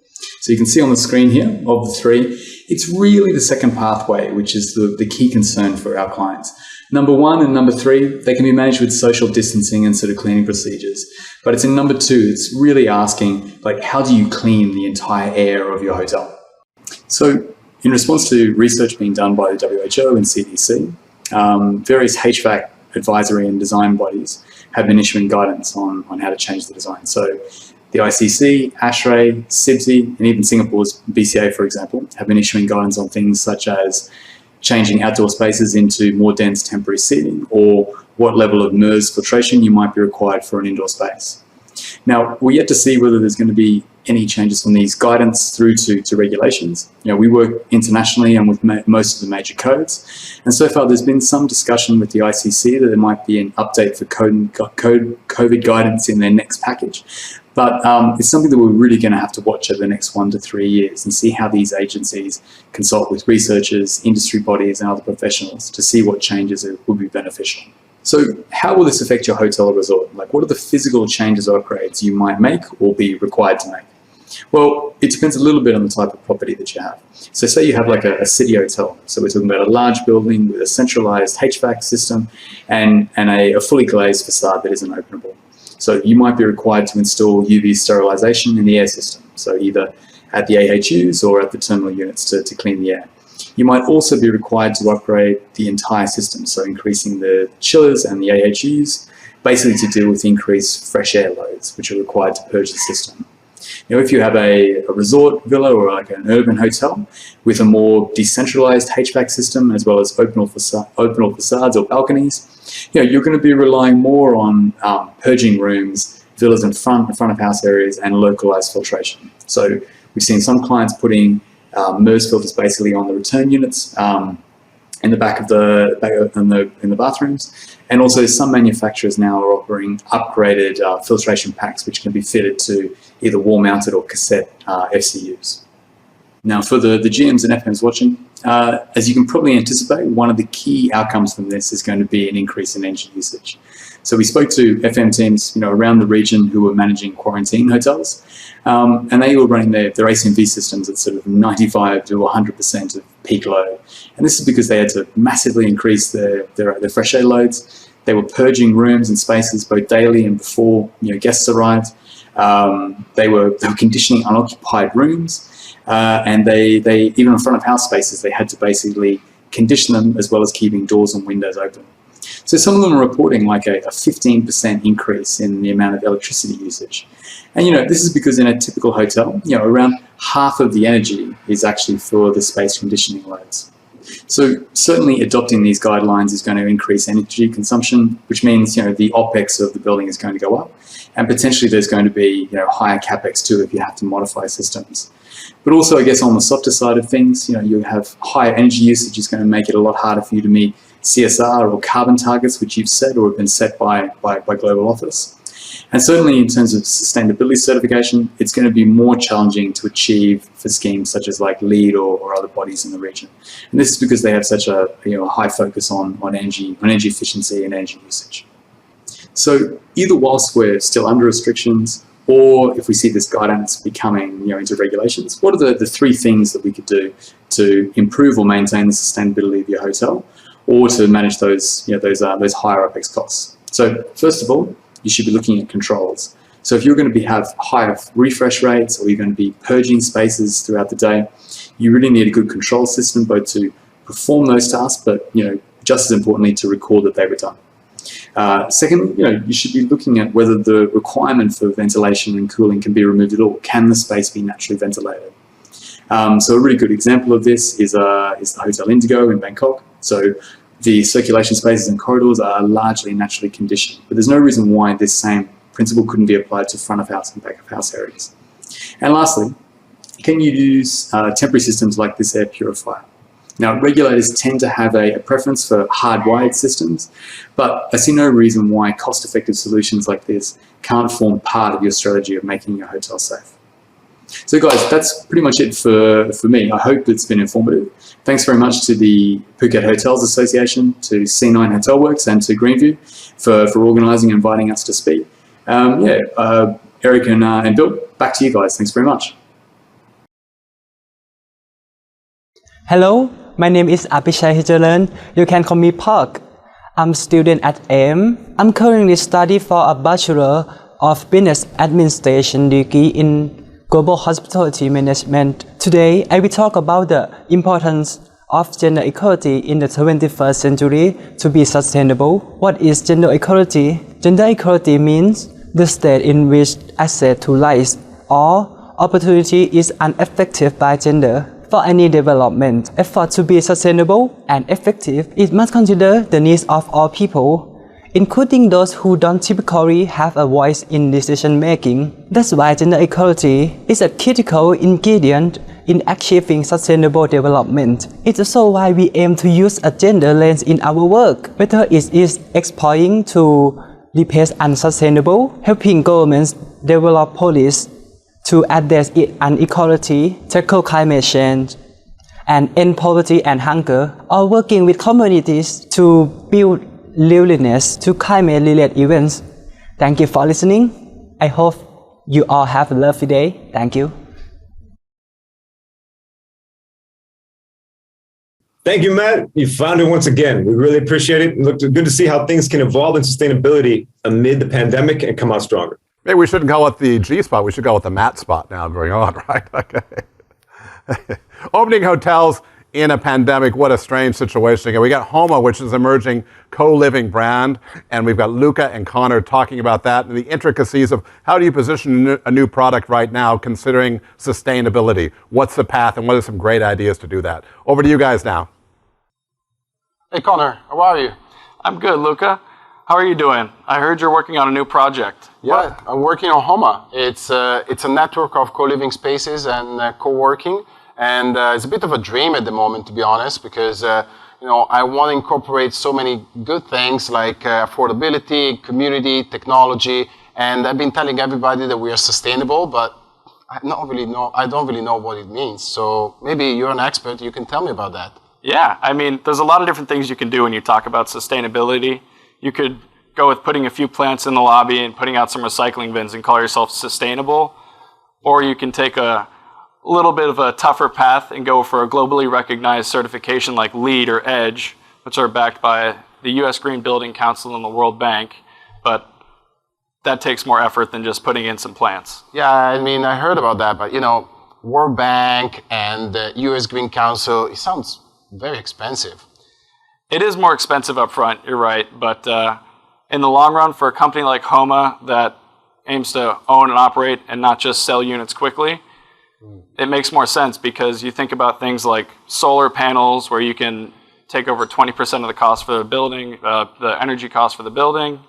So you can see on the screen here, of the three, it's really the second pathway, which is the key concern for our clients. Number one and number three, they can be managed with social distancing and sort of cleaning procedures. But it's in number two, it's really asking, like, how do you clean the entire air of your hotel? So in response to research being done by the WHO and CDC, various HVAC advisory and design bodies have been issuing guidance on how to change the design. So the ICC, ASHRAE, CIBSE, and even Singapore's BCA, for example, have been issuing guidance on things such as changing outdoor spaces into more dense temporary seating, or what level of MERS filtration you might be required for an indoor space. Now, we're yet to see whether there's going to be any changes from these guidance through to regulations. We work internationally and with most of the major codes. And so far, there's been some discussion with the ICC that there might be an update for COVID guidance in their next package. But it's something that we're really going to have to watch over the next 1 to 3 years and see how these agencies consult with researchers, industry bodies, and other professionals to see what changes would be beneficial. So how will this affect your hotel or resort? Like, what are the physical changes or upgrades you might make or be required to make? Well, it depends a little bit on the type of property that you have. So say you have like a city hotel. So we're talking about a large building with a centralized HVAC system and a fully glazed facade that isn't openable. So you might be required to install UV sterilization in the air system. So either at the AHUs or at the terminal units to clean the air. You might also be required to upgrade the entire system. So increasing the chillers and the AHUs, basically to deal with increased fresh air loads, which are required to purge the system. You know, if you have a resort villa or like an urban hotel with a more decentralized HVAC system, as well as openable facades or balconies, you know, you're going to be relying more on purging rooms, villas in front of house areas, and localized filtration. So we've seen some clients putting MERS filters basically on the return units in the back of in the bathrooms, and also some manufacturers now are offering upgraded filtration packs which can be fitted to either wall-mounted or cassette FCUs. Now, for the GMs and FMs watching, as you can probably anticipate, one of the key outcomes from this is going to be an increase in energy usage. So we spoke to FM teams, you know, around the region who were managing quarantine hotels, and they were running their ACMV systems at sort of 95 to 100% of peak load. And this is because they had to massively increase their fresh air loads. They were purging rooms and spaces both daily and before, you know, guests arrived. They were conditioning unoccupied rooms, and they even in front of house spaces, they had to basically condition them as well as keeping doors and windows open. So some of them are reporting like a 15% increase in the amount of electricity usage. And, you know, this is because in a typical hotel, you know, around half of the energy is actually for the space conditioning loads. So certainly adopting these guidelines is going to increase energy consumption, which means, you know, the OPEX of the building is going to go up. And potentially there's going to be, you know, higher CapEx too if you have to modify systems. But also, I guess, on the softer side of things, you know, you have higher energy usage is going to make it a lot harder for you to meet CSR or carbon targets, which you've set or have been set by Global Office. And certainly in terms of sustainability certification, it's going to be more challenging to achieve for schemes such as like LEED or other bodies in the region. And this is because they have such a, you know, high focus on energy efficiency and energy usage. So either whilst we're still under restrictions, or if we see this guidance becoming, you know, into regulations, what are the three things that we could do to improve or maintain the sustainability of your hotel, or to manage those, you know, those higher OPEX costs? So first of all, you should be looking at controls. So if you're going to have higher refresh rates, or you're going to be purging spaces throughout the day, you really need a good control system, both to perform those tasks, but, you know, just as importantly, to record that they were done. Secondly, you know, you should be looking at whether the requirement for ventilation and cooling can be removed at all. Can the space be naturally ventilated? So a really good example of this is the Hotel Indigo in Bangkok. So the circulation spaces and corridors are largely naturally conditioned, but there's no reason why this same principle couldn't be applied to front of house and back of house areas. And lastly, can you use temporary systems like this air purifier? Now, regulators tend to have a preference for hardwired systems, but I see no reason why cost-effective solutions like this can't form part of your strategy of making your hotel safe. So guys, that's pretty much it for me. I hope it's been informative. Thanks very much to the Phuket Hotels Association, to C9 Hotel Works, and to Greenview for organising and inviting us to speak. Eric and Bill, back to you guys. Thanks very much. Hello, my name is Apishai Hijalan. You can call me Park. I'm a student at AIM. I'm currently studying for a Bachelor of Business Administration degree in Global Hospitality Management. Today, I will talk about the importance of gender equality in the 21st century to be sustainable. What is gender equality? Gender equality means the state in which access to life or opportunity is unaffected by gender. For any development effort to be sustainable and effective, it must consider the needs of all people, including those who don't typically have a voice in decision making. That's why gender equality is a critical ingredient in achieving sustainable development. It's also why we aim to use a gender lens in our work, whether it is exploiting to replace unsustainable, helping governments develop policies to address inequality, tackle climate change, and end poverty and hunger, or working with communities to build readiness to climate-related events. Thank you for listening. I hope You all have a lovely day. Thank you. Thank you, Matt. You found it once again. We really appreciate it. Look, good to see how things can evolve in sustainability amid the pandemic and come out stronger. Maybe we shouldn't call it the G spot. We should call it the Matt spot now going on, right? Okay. Opening hotels in a pandemic, what a strange situation. And we got Homa, which is an emerging co-living brand, and we've got Luca and Connor talking about that and the intricacies of how do you position a new product right now considering sustainability. What's the path and what are some great ideas to do that? Over to you guys now. Hey Connor, how are you? I'm good, Luca. How are you doing? I heard you're working on a new project. Yeah, I'm working on Homa. It's a network of co-living spaces and co-working. And it's a bit of a dream at the moment, to be honest, because I want to incorporate so many good things like affordability, community, technology. And I've been telling everybody that we are sustainable, but I don't really know what it means. So maybe you're an expert. You can tell me about that. Yeah, I mean, there's a lot of different things you can do when you talk about sustainability. You could go with putting a few plants in the lobby and putting out some recycling bins and call yourself sustainable. Or you can take a little bit of a tougher path and go for a globally recognized certification like LEED or EDGE, which are backed by the U.S. Green Building Council and the World Bank. But that takes more effort than just putting in some plants. Yeah, I mean, I heard about that, but World Bank and the U.S. Green Council, it sounds very expensive. It is more expensive up front, you're right, but in the long run, for a company like Homa that aims to own and operate and not just sell units quickly, it makes more sense because you think about things like solar panels where you can take over 20% of the cost for the building, the energy cost for the building.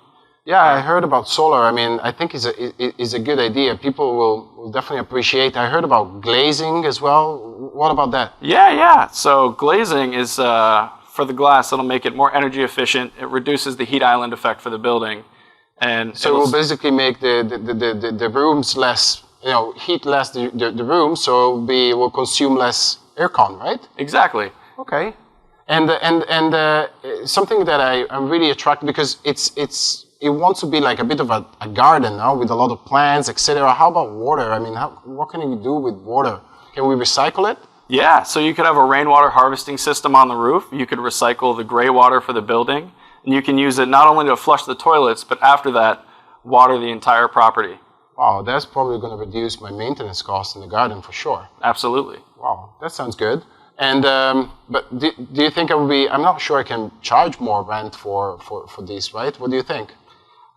Yeah, I heard about solar. I mean, I think it's a good idea. People will definitely appreciate. I heard about glazing as well. What about that? Yeah. So glazing is for the glass. It'll make it more energy efficient. It reduces the heat island effect for the building, and so it will basically make the rooms less, heat less the room. So it will consume less aircon, right? Exactly. Okay. And something that I'm really attracted because it wants to be like a bit of a garden now with a lot of plants, etc. How about water? I mean, what can you do with water? Can we recycle it? Yeah, so you could have a rainwater harvesting system on the roof. You could recycle the gray water for the building. And you can use it not only to flush the toilets, but after that, water the entire property. Wow, that's probably going to reduce my maintenance costs in the garden for sure. Absolutely. Wow, that sounds good. And but do you think I'm not sure I can charge more rent for this, right? What do you think?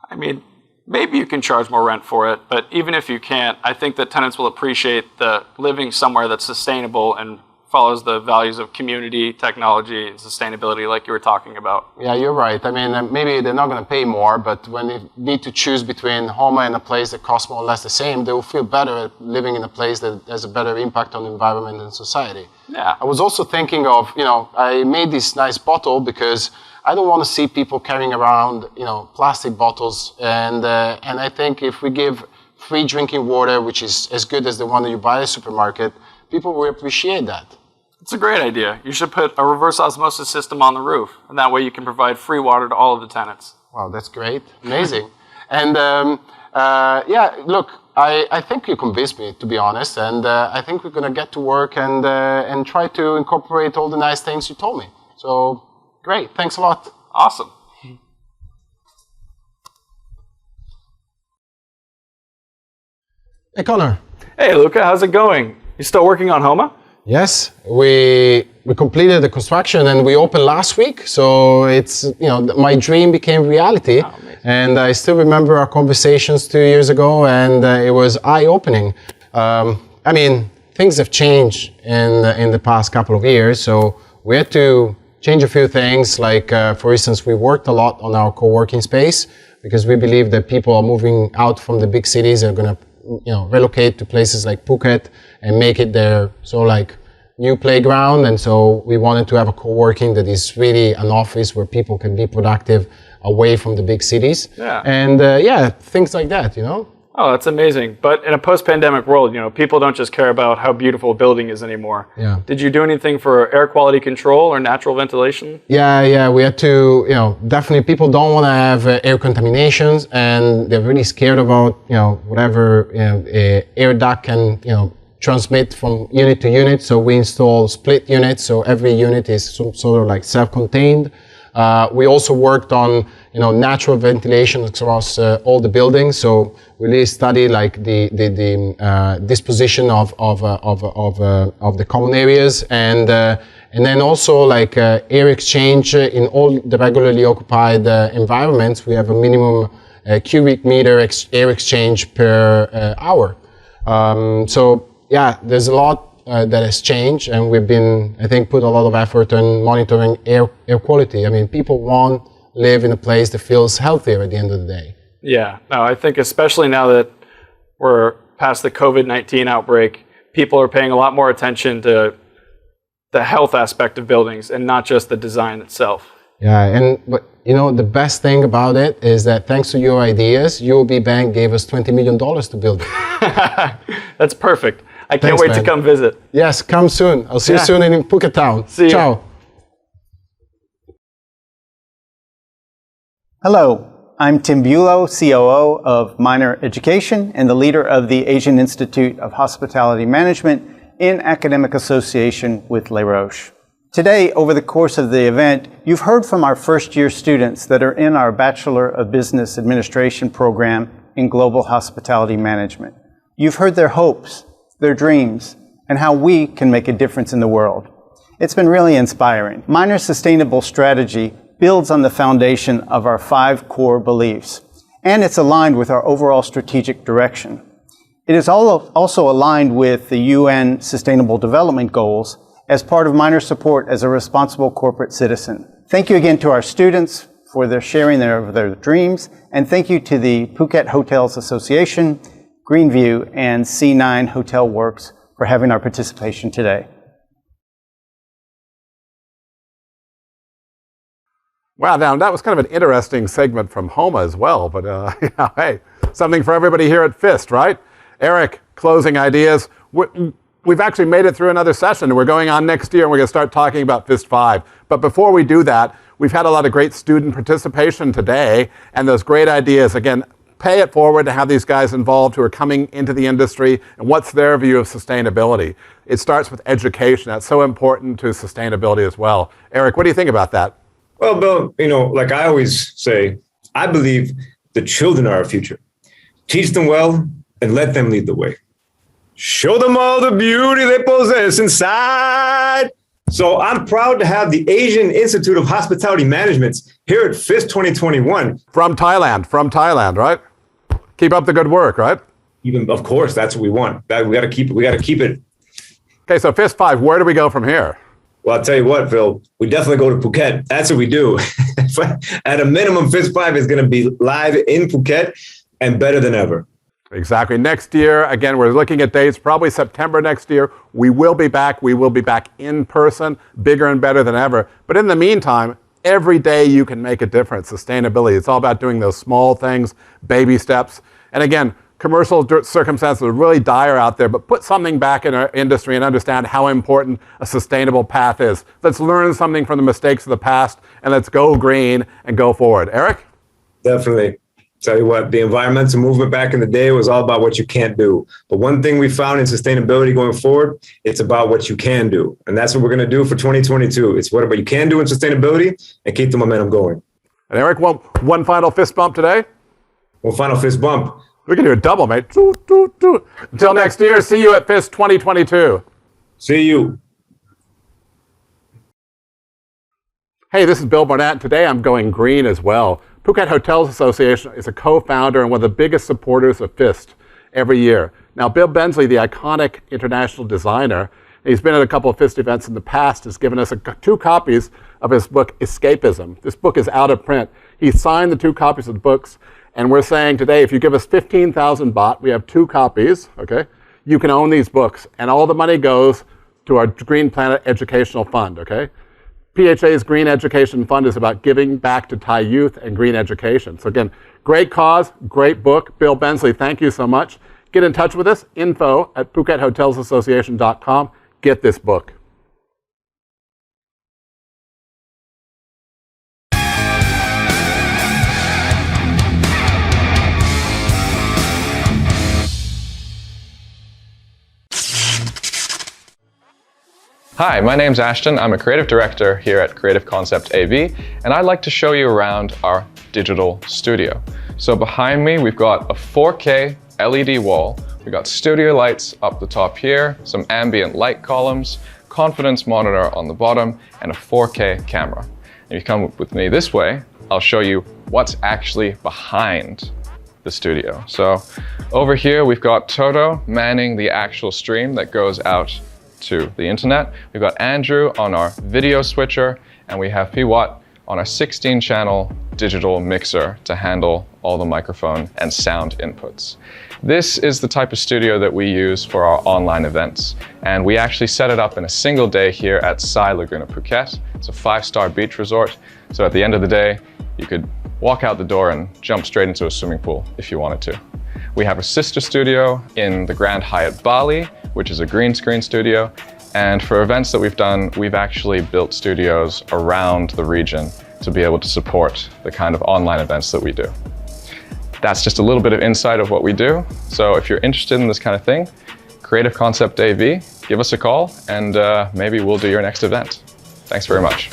I mean, maybe you can charge more rent for it, but even if you can't, I think that tenants will appreciate the living somewhere that's sustainable and follows the values of community, technology, and sustainability like you were talking about. Yeah, you're right. I mean, maybe they're not going to pay more, but when they need to choose between Homa and a place that costs more or less the same, they will feel better at living in a place that has a better impact on the environment and society. Yeah. I was also thinking of, I made this nice bottle because I don't want to see people carrying around, plastic bottles. And I think if we give free drinking water, which is as good as the one that you buy at a supermarket, people will appreciate that. It's a great idea. You should put a reverse osmosis system on the roof, and that way you can provide free water to all of the tenants. Wow, that's great. Amazing. And look, I think you convinced me, to be honest, and I think we're going to get to work and try to incorporate all the nice things you told me. So, great. Thanks a lot. Awesome. Hey, Connor. Hey, Luca. How's it going? You still working on Homa? Yes, we completed the construction and we opened last week. So it's, my dream became reality. Oh, and I still remember our conversations 2 years ago, and it was eye-opening. I mean, things have changed in the past couple of years. So we had to change a few things. Like, for instance, we worked a lot on our co-working space because we believe that people are moving out from the big cities and are going to relocate to places like Phuket and make it their new playground. And so we wanted to have a co-working that is really an office where people can be productive away from the big cities. Yeah. And things like that, Oh, that's amazing. But in a post-pandemic world, you know, people don't just care about how beautiful a building is anymore. Yeah. Did you do anything for air quality control or natural ventilation? Yeah, we had to, definitely people don't want to have air contaminations, and they're really scared about, whatever air duct can, transmit from unit to unit. So we install split units, so every unit is some sort of like self-contained. We also worked on, natural ventilation across all the buildings. So we really studied like the disposition of the common areas, and then also like air exchange in all the regularly occupied environments. We have a minimum cubic meter air exchange per hour. So yeah, there's a lot that has changed, and we've been, I think, put a lot of effort on monitoring air quality. I mean, people want to live in a place that feels healthier at the end of the day. Yeah, no, I think especially now that we're past the COVID-19 outbreak, people are paying a lot more attention to the health aspect of buildings and not just the design itself. Yeah, but the best thing about it is that thanks to your ideas, UOB Bank gave us $20 million to build it. That's perfect. I can't wait to come visit. Yes, come soon. I'll see you soon in Phuket Town. See you. Ciao. Hello, I'm Tim Bulow, COO of Minor Education and the leader of the Asian Institute of Hospitality Management in academic association with Les Roches. Today, over the course of the event, you've heard from our first-year students that are in our Bachelor of Business Administration program in Global Hospitality Management. You've heard their hopes, their dreams, and how we can make a difference in the world. It's been really inspiring. Minor's sustainable strategy builds on the foundation of our 5 core beliefs, and it's aligned with our overall strategic direction. It is also aligned with the UN Sustainable Development Goals as part of Minor's support as a responsible corporate citizen. Thank you again to our students for their sharing their dreams, and thank you to the Phuket Hotels Association, Greenview, and C9 Hotel Works for having our participation today. Wow, now that was kind of an interesting segment from Homa as well, but hey, something for everybody here at PHIST, right? Eric, closing ideas. We've actually made it through another session. We're going on next year, and we're going to start talking about PHIST 5. But before we do that, we've had a lot of great student participation today, and those great ideas. Again, pay it forward to have these guys involved who are coming into the industry, and what's their view of sustainability. It starts with education. That's so important to sustainability as well. Eric, what do you think about that? Well, Bill, like I always say, I believe the children are our future. Teach them well and let them lead the way. Show them all the beauty they possess inside. So I'm proud to have the Asian Institute of Hospitality Management here at PHIST 2021. From Thailand, right? Keep up the good work, right? Even, of course, that's what we want. We got to keep it. Okay, so PHIST 5, where do we go from here? Well, I'll tell you what, Phil, we definitely go to Phuket. That's what we do. At a minimum, PHIST 5 is going to be live in Phuket and better than ever. Exactly. Next year, again, we're looking at dates, probably September next year. We will be back. We will be back in person, bigger and better than ever. But in the meantime, every day you can make a difference. Sustainability. It's all about doing those small things, baby steps. And again, commercial circumstances are really dire out there, but put something back in our industry and understand how important a sustainable path is. Let's learn something from the mistakes of the past, and let's go green and go forward. Eric? Definitely. Tell you what, the environmental movement back in the day was all about what you can't do. But one thing we found in sustainability going forward, it's about what you can do. And that's what we're going to do for 2022. It's what you can do in sustainability and keep the momentum going. And Eric, one final fist bump today? One final fist bump. We can do a double, mate. Until next year, see you at PHIST 2022. See you. Hey, this is Bill Barnett. Today I'm going green as well. Phuket Hotels Association is a co-founder and one of the biggest supporters of PHIST every year. Now, Bill Bensley, the iconic international designer, he's been at a couple of PHIST events in the past, has given us 2 copies of his book, Escapism. This book is out of print. He signed the 2 copies of the books, and we're saying today, if you give us 15,000 baht, we have 2 copies, okay? You can own these books, and all the money goes to our Green Planet Educational Fund, okay? PHA's Green Education Fund is about giving back to Thai youth and green education. So again, Great cause, great book. Bill Bensley, thank you so much. Get in touch with us, info@PhuketHotelsAssociation.com. Get this book. Hi, my name's Ashton. I'm a creative director here at Creative Concept AV, and I'd like to show you around our digital studio. So behind me, we've got a 4K LED wall. We've got studio lights up the top here, some ambient light columns, confidence monitor on the bottom, and a 4K camera. If you come with me this way, I'll show you what's actually behind the studio. So over here, we've got Toto manning the actual stream that goes out to the internet. We've got Andrew on our video switcher, and we have Piwat on our 16-channel digital mixer to handle all the microphone and sound inputs. This is the type of studio that we use for our online events, and we actually set it up in a single day here at Sai Laguna Phuket. It's a 5-star beach resort, so at the end of the day, you could walk out the door and jump straight into a swimming pool if you wanted to. We have a sister studio in the Grand Hyatt Bali, which is a green screen studio. And for events that we've done, we've actually built studios around the region to be able to support the kind of online events that we do. That's just a little bit of insight of what we do. So if you're interested in this kind of thing, Creative Concept AV, give us a call and maybe we'll do your next event. Thanks very much.